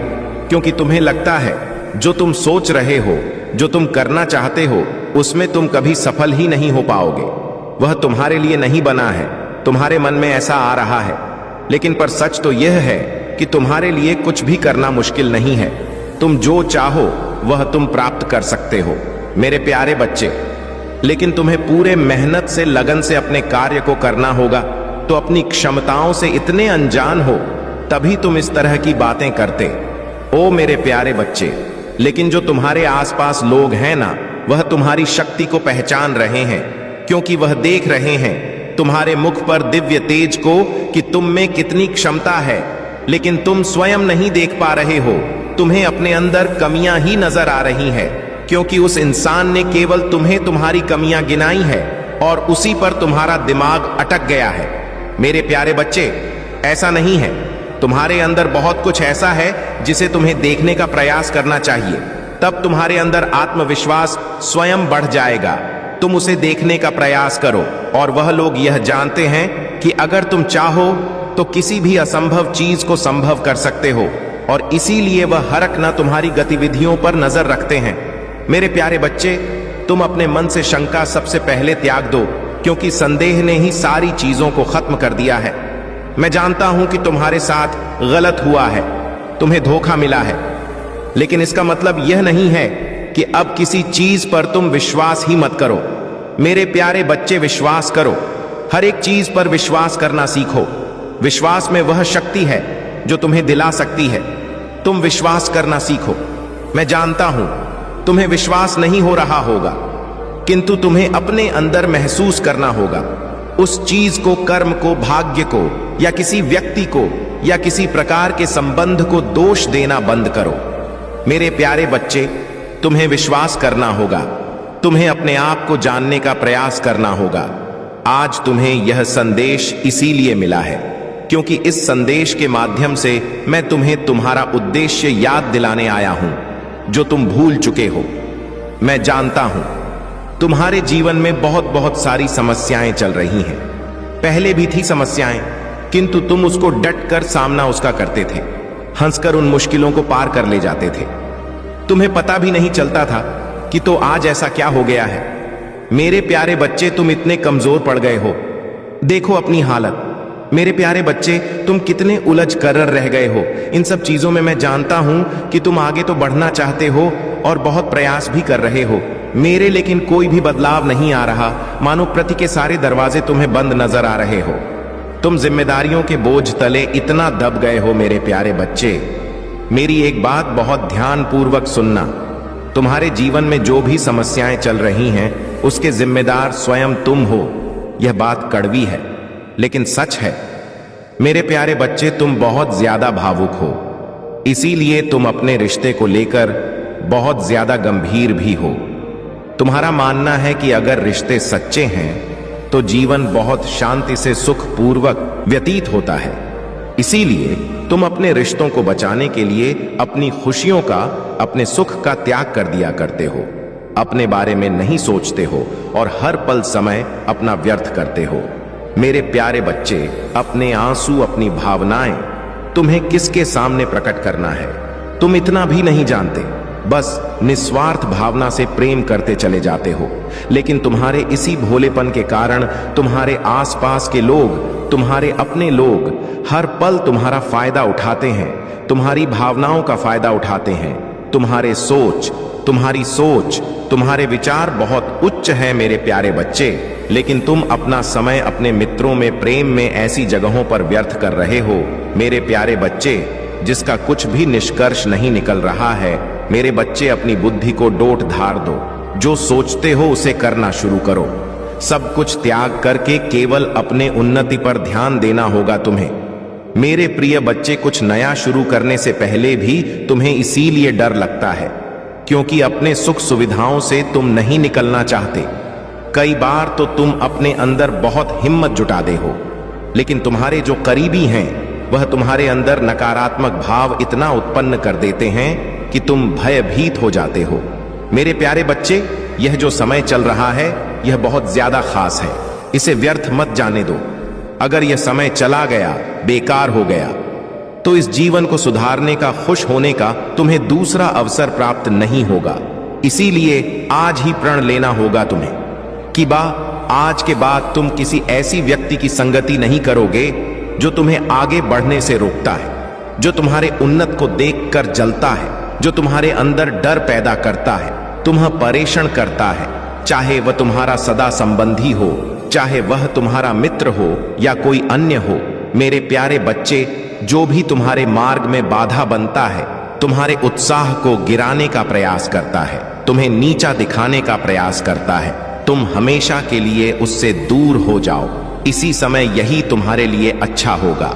क्योंकि तुम्हें लगता है जो तुम सोच रहे हो, जो तुम करना चाहते हो, उसमें तुम कभी सफल ही नहीं हो पाओगे। वह तुम्हारे लिए नहीं बना है, तुम्हारे मन में ऐसा आ रहा है। लेकिन पर सच तो यह है कि तुम्हारे लिए कुछ भी करना मुश्किल नहीं है, तुम जो चाहो वह तुम प्राप्त कर सकते हो मेरे प्यारे बच्चे। लेकिन तुम्हें पूरे मेहनत से, लगन से अपने कार्य को करना होगा। तो अपनी क्षमताओं से इतने अनजान हो, तभी तुम इस तरह की बातें करते। ओ मेरे प्यारे बच्चे, लेकिन जो तुम्हारे आसपास लोग हैं ना, वह तुम्हारी शक्ति को पहचान रहे हैं, क्योंकि वह देख रहे हैं तुम्हारे मुख पर दिव्य तेज को कि तुम में कितनी क्षमता है। लेकिन तुम स्वयं नहीं देख पा रहे हो, तुम्हें अपने अंदर कमियां ही नजर आ रही हैं, क्योंकि उस इंसान ने केवल तुम्हें तुम्हारी कमियां गिनाई है और उसी पर तुम्हारा दिमाग अटक गया है। मेरे प्यारे बच्चे, ऐसा नहीं है, तुम्हारे अंदर बहुत कुछ ऐसा है जिसे तुम्हें देखने का प्रयास करना चाहिए, तब तुम्हारे अंदर आत्मविश्वास स्वयं बढ़ जाएगा। तुम उसे देखने का प्रयास करो, और वह लोग यह जानते हैं कि अगर तुम चाहो तो किसी भी असंभव चीज को संभव कर सकते हो, और इसीलिए वह हर एक न तुम्हारी गतिविधियों पर नजर रखते हैं। मेरे प्यारे बच्चे, तुम अपने मन से शंका सबसे पहले त्याग दो, क्योंकि संदेह ने ही सारी चीजों को खत्म कर दिया है। मैं जानता हूं कि तुम्हारे साथ गलत हुआ है, तुम्हें धोखा मिला है, लेकिन इसका मतलब यह नहीं है कि अब किसी चीज पर तुम विश्वास ही मत करो। मेरे प्यारे बच्चे, विश्वास करो, हर एक चीज पर विश्वास करना सीखो। विश्वास में वह शक्ति है जो तुम्हें दिला सकती है। तुम विश्वास करना सीखो। मैं जानता हूं तुम्हें विश्वास नहीं हो रहा होगा, किंतु तुम्हें अपने अंदर महसूस करना होगा। उस चीज को, कर्म को, भाग्य को, या किसी व्यक्ति को, या किसी प्रकार के संबंध को दोष देना बंद करो। मेरे प्यारे बच्चे, तुम्हें विश्वास करना होगा, तुम्हें अपने आप को जानने का प्रयास करना होगा। आज तुम्हें यह संदेश इसीलिए मिला है क्योंकि इस संदेश के माध्यम से मैं तुम्हें तुम्हारा उद्देश्य याद दिलाने आया हूं, जो तुम भूल चुके हो। मैं जानता हूं तुम्हारे जीवन में बहुत बहुत सारी समस्याएं चल रही हैं। पहले भी थी समस्याएं, किंतु तुम उसको डट कर सामना उसका करते थे, हंसकर उन मुश्किलों को पार कर ले जाते थे। तुम्हें पता भी नहीं चलता था कि तो आज ऐसा क्या हो गया है। मेरे प्यारे बच्चे, तुम इतने कमजोर पड़ गए हो, देखो अपनी हालत। मेरे प्यारे बच्चे, तुम कितने उलझ कर रह गए हो। इन सब चीजों में मैं जानता हूं कि तुम आगे तो बढ़ना चाहते हो और बहुत प्रयास भी कर रहे हो मेरे, लेकिन कोई भी बदलाव नहीं आ रहा। मानो प्रति के सारे दरवाजे तुम्हें बंद नजर आ रहे हो। तुम जिम्मेदारियों के बोझ तले इतना दब गए हो। मेरे प्यारे बच्चे, मेरी एक बात बहुत ध्यान पूर्वक सुनना। तुम्हारे जीवन में जो भी समस्याएं चल रही हैं, उसके जिम्मेदार स्वयं तुम हो। यह बात कड़वी है लेकिन सच है। मेरे प्यारे बच्चे, तुम बहुत ज्यादा भावुक हो, इसीलिए तुम अपने रिश्ते को लेकर बहुत ज्यादा गंभीर भी हो। तुम्हारा मानना है कि अगर रिश्ते सच्चे हैं तो जीवन बहुत शांति से सुखपूर्वक व्यतीत होता है। इसीलिए तुम अपने रिश्तों को बचाने के लिए अपनी खुशियों का, अपने सुख का त्याग कर दिया करते हो, अपने बारे में नहीं सोचते हो और हर पल समय अपना व्यर्थ करते हो। मेरे प्यारे बच्चे, अपने आंसू, अपनी भावनाएं तुम्हें किसके सामने प्रकट करना है तुम इतना भी नहीं जानते। बस निस्वार्थ भावना से प्रेम करते चले जाते हो, लेकिन तुम्हारे इसी भोलेपन के कारण तुम्हारे आसपास के लोग, तुम्हारे अपने लोग हर पल तुम्हारा फायदा उठाते हैं, तुम्हारी भावनाओं का फायदा उठाते हैं। तुम्हारी सोच, तुम्हारे विचार बहुत उच्च है मेरे प्यारे बच्चे, लेकिन तुम अपना समय अपने मित्रों में, प्रेम में ऐसी जगहों पर व्यर्थ कर रहे हो मेरे प्यारे बच्चे, जिसका कुछ भी निष्कर्ष नहीं निकल रहा है। मेरे बच्चे, अपनी बुद्धि को डोट धार दो, जो सोचते हो उसे करना शुरू करो। सब कुछ त्याग करके केवल अपने उन्नति पर ध्यान देना होगा तुम्हें। मेरे प्रिय बच्चे, कुछ नया शुरू करने से पहले भी तुम्हें इसीलिए डर लगता है क्योंकि अपने सुख सुविधाओं से तुम नहीं निकलना चाहते। कई बार तो तुम अपने अंदर बहुत हिम्मत जुटाते हो, लेकिन तुम्हारे जो करीबी हैं वह तुम्हारे अंदर नकारात्मक भाव इतना उत्पन्न कर देते हैं कि तुम भयभीत हो जाते हो। मेरे प्यारे बच्चे, यह जो समय चल रहा है यह बहुत ज्यादा खास है, इसे व्यर्थ मत जाने दो। अगर यह समय चला गया, बेकार हो गया, तो इस जीवन को सुधारने का, खुश होने का तुम्हें दूसरा अवसर प्राप्त नहीं होगा। इसीलिए आज ही प्रण लेना होगा तुम्हें कि आज के बाद तुम किसी ऐसी व्यक्ति की संगति नहीं करोगे जो तुम्हें आगे बढ़ने से रोकता है, जो तुम्हारे उन्नत को देखकर जलता है, जो तुम्हारे अंदर डर पैदा करता है, तुम्हें परेशान करता है, चाहे वह तुम्हारा सदा संबंधी हो, चाहे वह तुम्हारा मित्र हो या कोई अन्य हो। मेरे प्यारे बच्चे, जो भी तुम्हारे मार्ग में बाधा बनता है, तुम्हारे उत्साह को गिराने का प्रयास करता है, तुम्हें नीचा दिखाने का प्रयास करता है, तुम हमेशा के लिए उससे दूर हो जाओ। इसी समय यही तुम्हारे लिए अच्छा होगा।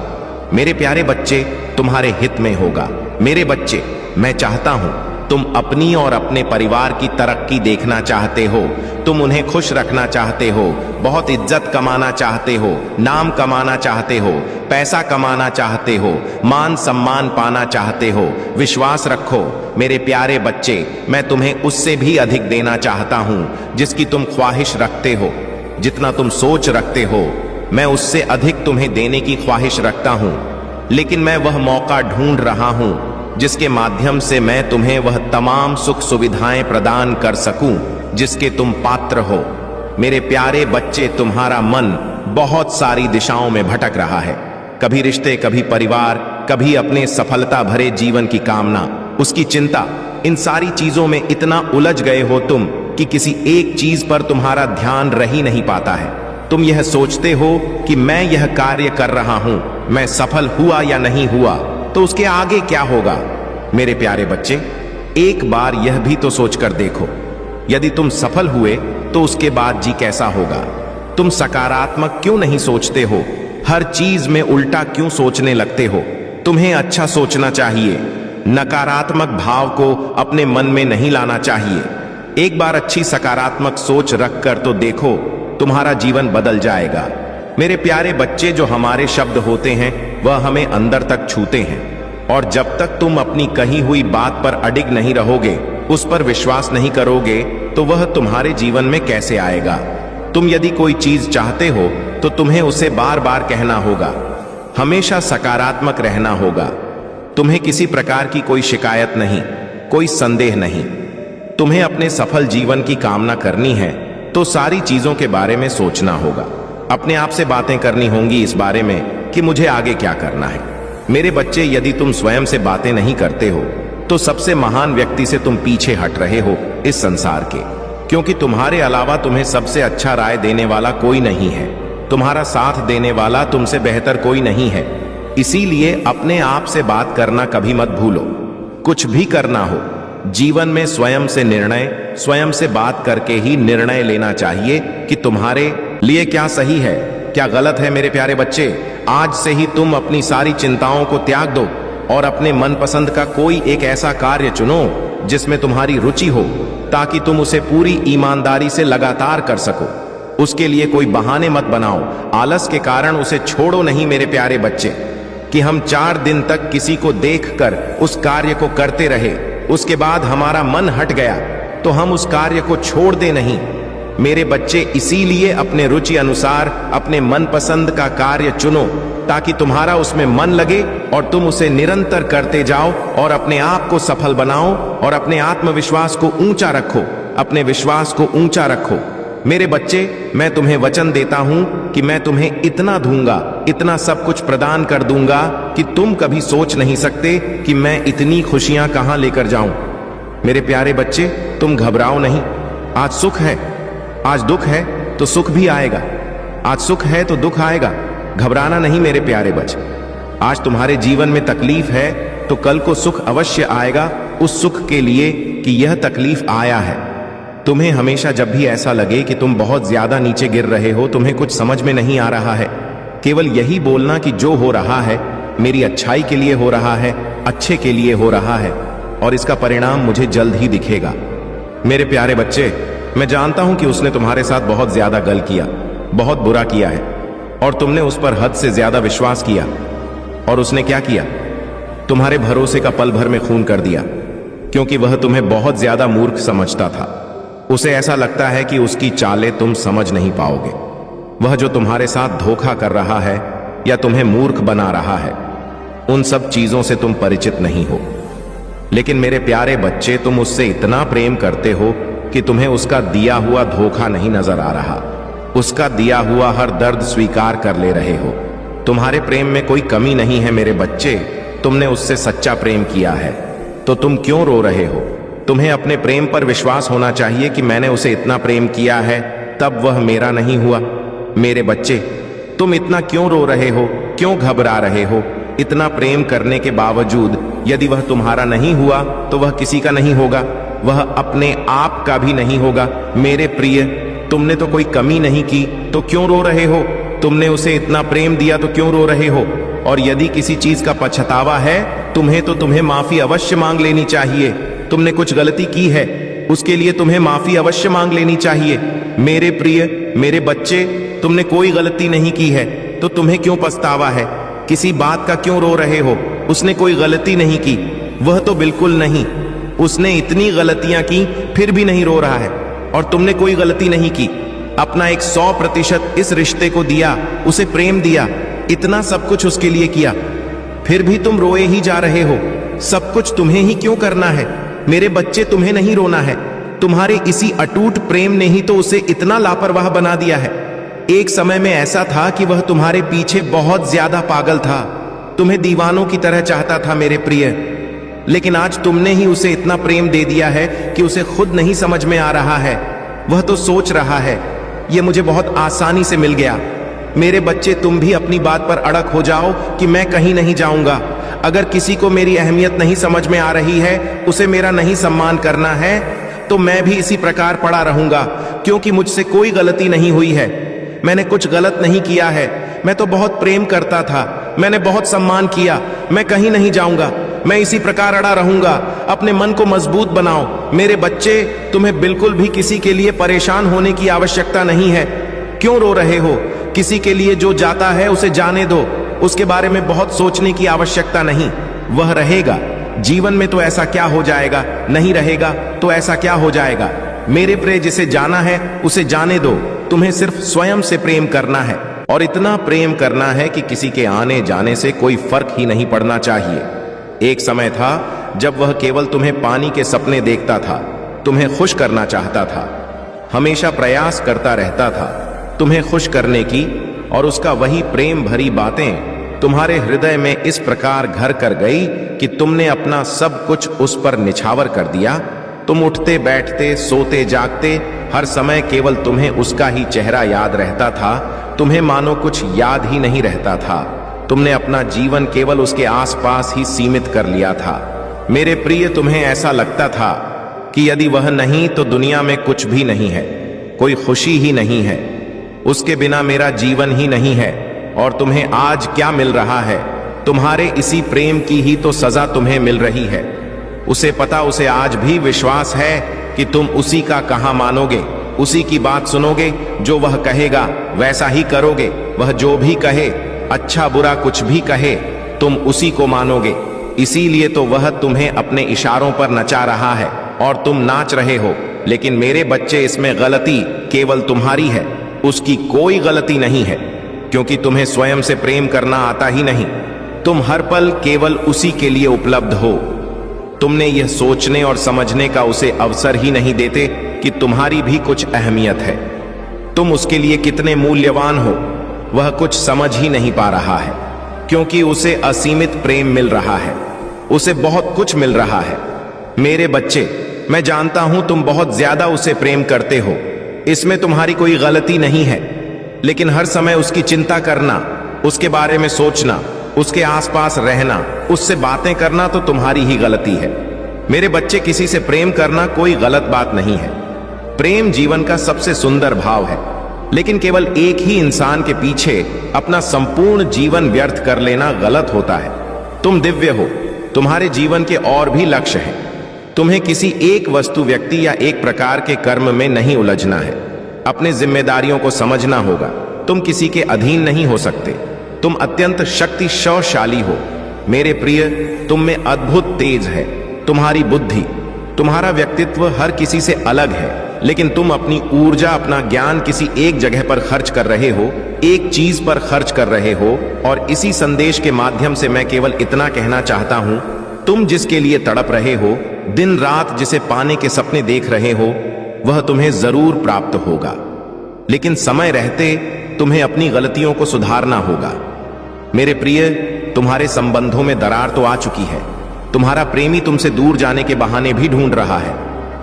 मेरे प्यारे बच्चे, तुम्हारे हित में होगा। मेरे बच्चे, मैं चाहता हूं तुम अपनी और अपने परिवार की तरक्की देखना चाहते हो, तुम उन्हें खुश रखना चाहते हो, बहुत इज्जत कमाना चाहते हो, नाम कमाना चाहते हो, पैसा कमाना चाहते हो, मान सम्मान पाना चाहते हो। विश्वास रखो मेरे प्यारे बच्चे, मैं तुम्हें उससे भी अधिक देना चाहता हूं जिसकी तुम ख्वाहिश रखते हो। जितना तुम सोच रखते हो, मैं उससे अधिक तुम्हें देने की ख्वाहिश रखता हूं, लेकिन मैं वह मौका ढूंढ रहा हूं जिसके माध्यम से मैं तुम्हें वह तमाम सुख सुविधाएं प्रदान कर सकूं जिसके तुम पात्र हो। मेरे प्यारे बच्चे, तुम्हारा मन बहुत सारी दिशाओं में भटक रहा है, कभी रिश्ते, कभी परिवार, कभी अपने सफलता भरे जीवन की कामना, उसकी चिंता। इन सारी चीजों में इतना उलझ गए हो तुम कि किसी एक चीज पर तुम्हारा ध्यान रह ही नहीं पाता है। तुम यह सोचते हो कि मैं यह कार्य कर रहा हूं, मैं सफल हुआ या नहीं हुआ तो उसके आगे क्या होगा। मेरे प्यारे बच्चे, एक बार यह भी तो सोचकर देखो, यदि तुम सफल हुए तो उसके बाद जी कैसा होगा। तुम सकारात्मक क्यों नहीं सोचते हो, हर चीज में उल्टा क्यों सोचने लगते हो। तुम्हें अच्छा सोचना चाहिए, नकारात्मक भाव को अपने मन में नहीं लाना चाहिए। एक बार अच्छी सकारात्मक सोच रखकर तो देखो, तुम्हारा जीवन बदल जाएगा। मेरे प्यारे बच्चे, जो हमारे शब्द होते हैं वह हमें अंदर तक छूते हैं, और जब तक तुम अपनी कही हुई बात पर अडिग नहीं रहोगे, उस पर विश्वास नहीं करोगे, तो वह तुम्हारे जीवन में कैसे आएगा। तुम यदि कोई चीज चाहते हो तो तुम्हें उसे बार बार कहना होगा, हमेशा सकारात्मक रहना होगा। तुम्हें किसी प्रकार की कोई शिकायत नहीं, कोई संदेह नहीं। तुम्हें अपने सफल जीवन की कामना करनी है तो सारी चीजों के बारे में सोचना होगा, अपने आप से बातें करनी होंगी इस बारे में कि मुझे आगे क्या करना है। मेरे बच्चे, यदि तुम स्वयं से बातें नहीं करते हो तो सबसे महान व्यक्ति से तुम पीछे हट रहे हो इस संसार के, क्योंकि तुम्हारे अलावा तुम्हें सबसे अच्छा राय देने वाला कोई नहीं है, तुम्हारा साथ देने वाला तुमसे बेहतर कोई नहीं है। इसीलिए अपने आप से बात करना कभी मत भूलो। कुछ भी करना हो, जीवन में स्वयं से निर्णय, स्वयं से बात करके ही निर्णय लेना चाहिए कि तुम्हारे लिए क्या सही है, क्या गलत है। मेरे प्यारे बच्चे, आज से ही तुम अपनी सारी चिंताओं को त्याग दो और अपने मनपसंद का कोई एक ऐसा कार्य चुनो जिसमें तुम्हारी रुचि हो, ताकि तुम उसे पूरी ईमानदारी से लगातार कर सको। उसके लिए कोई बहाने मत बनाओ, आलस के कारण उसे छोड़ो नहीं। मेरे प्यारे बच्चे, कि हम 4 दिन तक किसी को देखकर उस कार्य को करते रहे, उसके बाद हमारा मन हट गया तो हम उस कार्य को छोड़ दे नहीं। मेरे बच्चे, इसीलिए अपने रुचि अनुसार अपने मनपसंद का कार्य चुनो, ताकि तुम्हारा उसमें मन लगे और तुम उसे निरंतर करते जाओ और अपने आप को सफल बनाओ और अपने आत्मविश्वास को ऊंचा रखो, अपने विश्वास को ऊंचा रखो। मेरे बच्चे, मैं तुम्हें वचन देता हूं कि मैं तुम्हें इतना दूंगा, इतना सब कुछ प्रदान कर दूंगा कि तुम कभी सोच नहीं सकते कि मैं इतनी खुशियां कहां लेकर जाऊं। मेरे प्यारे बच्चे, तुम घबराओ नहीं। आज सुख है, आज दुख है तो सुख भी आएगा, आज सुख है तो दुख आएगा। घबराना नहीं मेरे प्यारे बच्चे। आज तुम्हारे जीवन में तकलीफ है तो कल को सुख अवश्य आएगा, उस सुख के लिए कि यह तकलीफ आया है। तुम्हें हमेशा जब भी ऐसा लगे कि तुम बहुत ज्यादा नीचे गिर रहे हो, तुम्हें कुछ समझ में नहीं आ रहा है, केवल यही बोलना कि जो हो रहा है मेरी अच्छाई के लिए हो रहा है, अच्छे के लिए हो रहा है और इसका परिणाम मुझे जल्द ही दिखेगा। मेरे प्यारे बच्चे, मैं जानता हूं कि उसने तुम्हारे साथ बहुत ज्यादा गलत किया, बहुत बुरा किया है और तुमने उस पर हद से ज्यादा विश्वास किया। और उसने क्या किया? तुम्हारे भरोसे का पल भर में खून कर दिया, क्योंकि वह तुम्हें बहुत ज्यादा मूर्ख समझता था। उसे ऐसा लगता है कि उसकी चालें तुम समझ नहीं पाओगे। वह जो तुम्हारे साथ धोखा कर रहा है या तुम्हें मूर्ख बना रहा है, उन सब चीजों से तुम परिचित नहीं हो। लेकिन मेरे प्यारे बच्चे, तुम उससे इतना प्रेम करते हो कि तुम्हें उसका दिया हुआ धोखा नहीं नजर आ रहा, उसका दिया हुआ हर दर्द स्वीकार कर ले रहे हो। तुम्हारे प्रेम में कोई कमी नहीं है मेरे बच्चे, तुमने उससे सच्चा प्रेम किया है, तो तुम क्यों रो रहे हो? तुम्हें अपने प्रेम पर विश्वास होना चाहिए कि मैंने उसे इतना प्रेम किया है, तब वह मेरा नहीं हुआ। मेरे बच्चे, तुम इतना क्यों रो रहे हो, क्यों घबरा रहे हो? इतना प्रेम करने के बावजूद यदि वह तुम्हारा नहीं हुआ तो वह किसी का नहीं होगा, वह अपने आप का भी नहीं होगा। मेरे प्रिय, तुमने तो कोई कमी नहीं की, तो क्यों रो रहे हो? तुमने उसे इतना प्रेम दिया तो क्यों रो रहे हो? और यदि किसी चीज का पछतावा है तुम्हें, तो तुम्हें माफी अवश्य मांग लेनी चाहिए। तुमने कुछ गलती की है, उसके लिए तुम्हें माफी अवश्य मांग लेनी चाहिए। मेरे प्रिय, मेरे बच्चे, तुमने कोई गलती नहीं की है तो तुम्हें क्यों पछतावा है? किसी बात का क्यों रो रहे हो? उसने कोई गलती नहीं की, वह तो बिल्कुल नहीं। उसने इतनी गलतियां की फिर भी नहीं रो रहा है, और तुमने कोई गलती नहीं की। अपना 100% इस रिश्ते को दिया, उसे प्रेम दिया, इतना सब कुछ उसके लिए किया, फिर भी तुम रोए ही जा रहे हो। सब कुछ तुम्हें ही क्यों करना है? मेरे बच्चे, तुम्हें नहीं रोना है। तुम्हारे इसी अटूट प्रेम ने ही तो उसे इतना लापरवाह बना दिया है। एक समय में ऐसा था कि वह तुम्हारे पीछे बहुत ज्यादा पागल था, तुम्हें दीवानों की तरह चाहता था मेरे प्रिय। लेकिन आज तुमने ही उसे इतना प्रेम दे दिया है कि उसे खुद नहीं समझ में आ रहा है। वह तो सोच रहा है यह मुझे बहुत आसानी से मिल गया। मेरे बच्चे, तुम भी अपनी बात पर अड़क हो जाओ कि मैं कहीं नहीं जाऊंगा। अगर किसी को मेरी अहमियत नहीं समझ में आ रही है, उसे मेरा नहीं सम्मान करना है, तो मैं भी इसी प्रकार पड़ा रहूंगा, क्योंकि मुझसे कोई गलती नहीं हुई है। मैंने कुछ गलत नहीं किया है। मैं तो बहुत प्रेम करता था, मैंने बहुत सम्मान किया। मैं कहीं नहीं जाऊंगा, मैं इसी प्रकार अड़ा रहूंगा। अपने मन को मजबूत बनाओ मेरे बच्चे, तुम्हें बिल्कुल भी किसी के लिए परेशान होने की आवश्यकता नहीं है। क्यों रो रहे हो? किसी के लिए जो जाता है उसे जाने दो, उसके बारे में बहुत सोचने की आवश्यकता नहीं। वह रहेगा, जीवन में तो ऐसा क्या हो जाएगा, नहीं रहेगा तो ऐसा क्या हो जाएगा। मेरे प्रिय, जिसे जाना है उसे जाने दो। तुम्हें सिर्फ स्वयं से प्रेम करना है, और इतना प्रेम करना है कि किसी के आने जाने से कोई फर्क ही नहीं पड़ना चाहिए। एक समय था जब वह केवल तुम्हें पानी के सपने देखता था, तुम्हें खुश करना चाहता था, हमेशा प्रयास करता रहता था तुम्हें खुश करने की, और उसका वही प्रेम भरी बातें तुम्हारे हृदय में इस प्रकार घर कर गई कि तुमने अपना सब कुछ उस पर निछावर कर दिया। तुम उठते बैठते, सोते जागते, हर समय केवल तुम्हें उसका ही चेहरा याद रहता था। तुम्हें मानो कुछ याद ही नहीं रहता था। तुमने अपना जीवन केवल उसके आसपास ही सीमित कर लिया था। मेरे प्रिय, तुम्हें ऐसा लगता था कि यदि वह नहीं तो दुनिया में कुछ भी नहीं है, कोई खुशी ही नहीं है, उसके बिना मेरा जीवन ही नहीं है। और तुम्हें आज क्या मिल रहा है? तुम्हारे इसी प्रेम की ही तो सजा तुम्हें मिल रही है। उसे पता, उसे आज भी विश्वास है कि तुम उसी का कहा मानोगे, उसी की बात सुनोगे, जो वह कहेगा वैसा ही करोगे। वह जो भी कहे, अच्छा बुरा कुछ भी कहे, तुम उसी को मानोगे। इसीलिए तो वह तुम्हें अपने इशारों पर नचा रहा है और तुम नाच रहे हो। लेकिन मेरे बच्चे, इसमें गलती केवल तुम्हारी है, उसकी कोई गलती नहीं है, क्योंकि तुम्हें स्वयं से प्रेम करना आता ही नहीं। तुम हर पल केवल उसी के लिए उपलब्ध हो। तुमने यह सोचने और समझने का उसे अवसर ही नहीं देते कि तुम्हारी भी कुछ अहमियत है, तुम उसके लिए कितने मूल्यवान हो। वह कुछ समझ ही नहीं पा रहा है, क्योंकि उसे असीमित प्रेम मिल रहा है, उसे बहुत कुछ मिल रहा है। मेरे बच्चे, मैं जानता हूं तुम बहुत ज्यादा उसे प्रेम करते हो, इसमें तुम्हारी कोई गलती नहीं है। लेकिन हर समय उसकी चिंता करना, उसके बारे में सोचना, उसके आसपास रहना, उससे बातें करना तो तुम्हारी ही गलती है। मेरे बच्चे, किसी से प्रेम करना कोई गलत बात नहीं है। प्रेम जीवन का सबसे सुंदर भाव है। लेकिन केवल एक ही इंसान के पीछे अपना संपूर्ण जीवन व्यर्थ कर लेना गलत होता है। तुम दिव्य हो, तुम्हारे जीवन के और भी लक्ष्य हैं। तुम्हें किसी एक वस्तु, व्यक्ति या एक प्रकार के कर्म में नहीं उलझना है। अपने जिम्मेदारियों को समझना होगा। तुम किसी के अधीन नहीं हो सकते। तुम अत्यंत शक्तिशाली हो। मेरे प्रिय, तुम में अद्भुत तेज है। तुम्हारी बुद्धि, तुम्हारा व्यक्तित्व हर किसी से अलग है, लेकिन तुम अपनी ऊर्जा, अपना ज्ञान किसी एक जगह पर खर्च कर रहे हो, एक चीज पर खर्च कर रहे हो। और इसी संदेश के माध्यम से मैं केवल इतना कहना चाहता हूं, तुम जिसके लिए तड़प रहे हो, दिन रात जिसे पाने के सपने देख रहे हो, वह तुम्हें जरूर प्राप्त होगा। लेकिन समय रहते तुम्हें अपनी गलतियों को सुधारना होगा। मेरे प्रिय, तुम्हारे संबंधों में दरार तो आ चुकी है। तुम्हारा प्रेमी तुमसे दूर जाने के बहाने भी ढूंढ रहा है।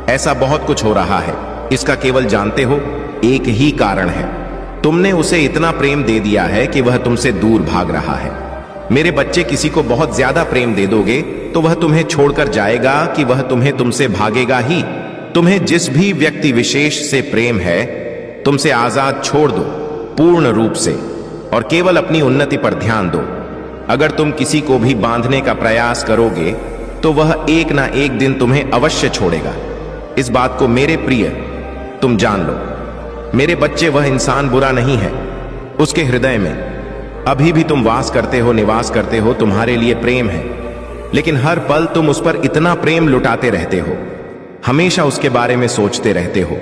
ऐसा बहुत कुछ हो रहा है। इसका केवल जानते हो, एक ही कारण है। तुमने उसे इतना प्रेम दे दिया है कि वह तुमसे दूर भाग रहा है। मेरे बच्चे, किसी को बहुत ज्यादा प्रेम दे दोगे तो वह तुम्हें छोड़कर जाएगा कि वह तुमसे भागेगा ही। तुम्हें जिस भी व्यक्ति विशेष से प्रेम है, तुमसे आजाद छोड़ दो पूर्ण रूप से, और केवल अपनी उन्नति पर ध्यान दो। अगर तुम किसी को भी बांधने का प्रयास करोगे तो वह एक ना एक दिन तुम्हें अवश्य छोड़ेगा। इस बात को मेरे प्रिय तुम जान लो। मेरे बच्चे, वह इंसान बुरा नहीं है। उसके हृदय में अभी भी तुम वास करते हो, निवास करते हो। तुम्हारे लिए प्रेम है, लेकिन हर पल तुम उस पर इतना प्रेम लुटाते रहते हो, हमेशा उसके बारे में सोचते रहते हो।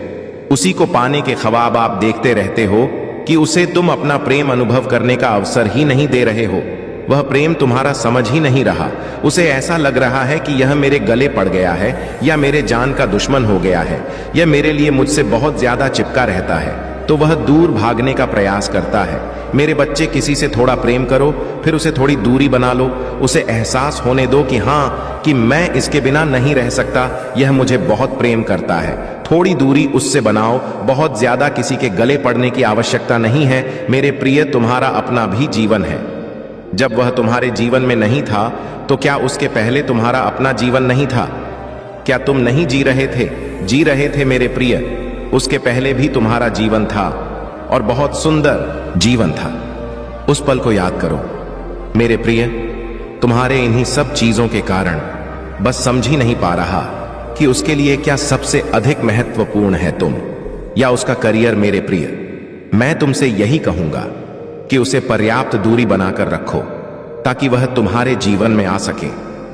उसी को पाने के ख्वाब आप देखते रहते हो कि उसे तुम अपना प्रेम अनुभव करने का अवसर ही नहीं दे रहे हो। वह प्रेम तुम्हारा समझ ही नहीं रहा। उसे ऐसा लग रहा है कि यह मेरे गले पड़ गया है, या मेरे जान का दुश्मन हो गया है, यह मेरे लिए मुझसे बहुत ज्यादा चिपका रहता है, तो वह दूर भागने का प्रयास करता है। मेरे बच्चे, किसी से थोड़ा प्रेम करो, फिर उसे थोड़ी दूरी बना लो। उसे एहसास होने दो कि हाँ, कि मैं इसके बिना नहीं रह सकता, यह मुझे बहुत प्रेम करता है। थोड़ी दूरी उससे बनाओ। बहुत ज्यादा किसी के गले पड़ने की आवश्यकता नहीं है। मेरे प्रिय, तुम्हारा अपना भी जीवन है। जब वह तुम्हारे जीवन में नहीं था तो क्या उसके पहले तुम्हारा अपना जीवन नहीं था? क्या तुम नहीं जी रहे थे? जी रहे थे मेरे प्रिय। उसके पहले भी तुम्हारा जीवन था, और बहुत सुंदर जीवन था। उस पल को याद करो मेरे प्रिय। तुम्हारे इन्हीं सब चीजों के कारण बस समझ ही नहीं पा रहा कि उसके लिए क्या सबसे अधिक महत्वपूर्ण है, तुम या उसका करियर। मेरे प्रिय, मैं तुमसे यही कहूंगा कि उसे पर्याप्त दूरी बनाकर रखो, ताकि वह तुम्हारे जीवन में आ सके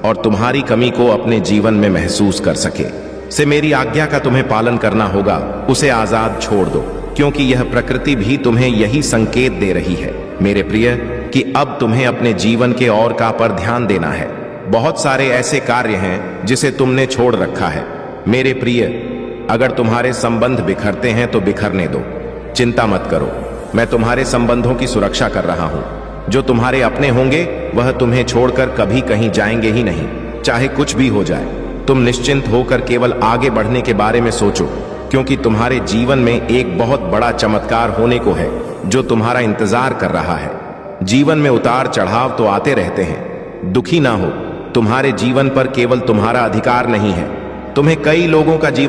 और तुम्हारी कमी को अपने जीवन में महसूस कर सके। से मेरी आज्ञा का तुम्हें पालन करना होगा। उसे आजाद छोड़ दो, क्योंकि यह प्रकृति भी तुम्हें यही संकेत दे रही है मेरे प्रिय, कि अब तुम्हें अपने जीवन के और का पर ध्यान देना है। बहुत सारे ऐसे कार्य हैं जिसे तुमने छोड़ रखा है। मेरे प्रिय, अगर तुम्हारे संबंध बिखरते हैं तो बिखरने दो, चिंता मत करो। मैं तुम्हारे संबंधों की सुरक्षा कर रहा हूं। जो तुम्हारे अपने होंगे वह तुम्हें छोड़कर कभी कहीं जाएंगे ही नहीं, चाहे कुछ भी हो जाए। तुम निश्चिंत होकर केवल आगे बढ़ने के बारे में सोचो, क्योंकि तुम्हारे जीवन में एक बहुत बड़ा चमत्कार होने को है जो तुम्हारा इंतजार कर रहा है। जीवन में उतार चढ़ाव तो आते रहते हैं, दुखी ना हो। तुम्हारे जीवन पर केवल तुम्हारा अधिकार नहीं है, तुम्हें कई लोगों का जीवन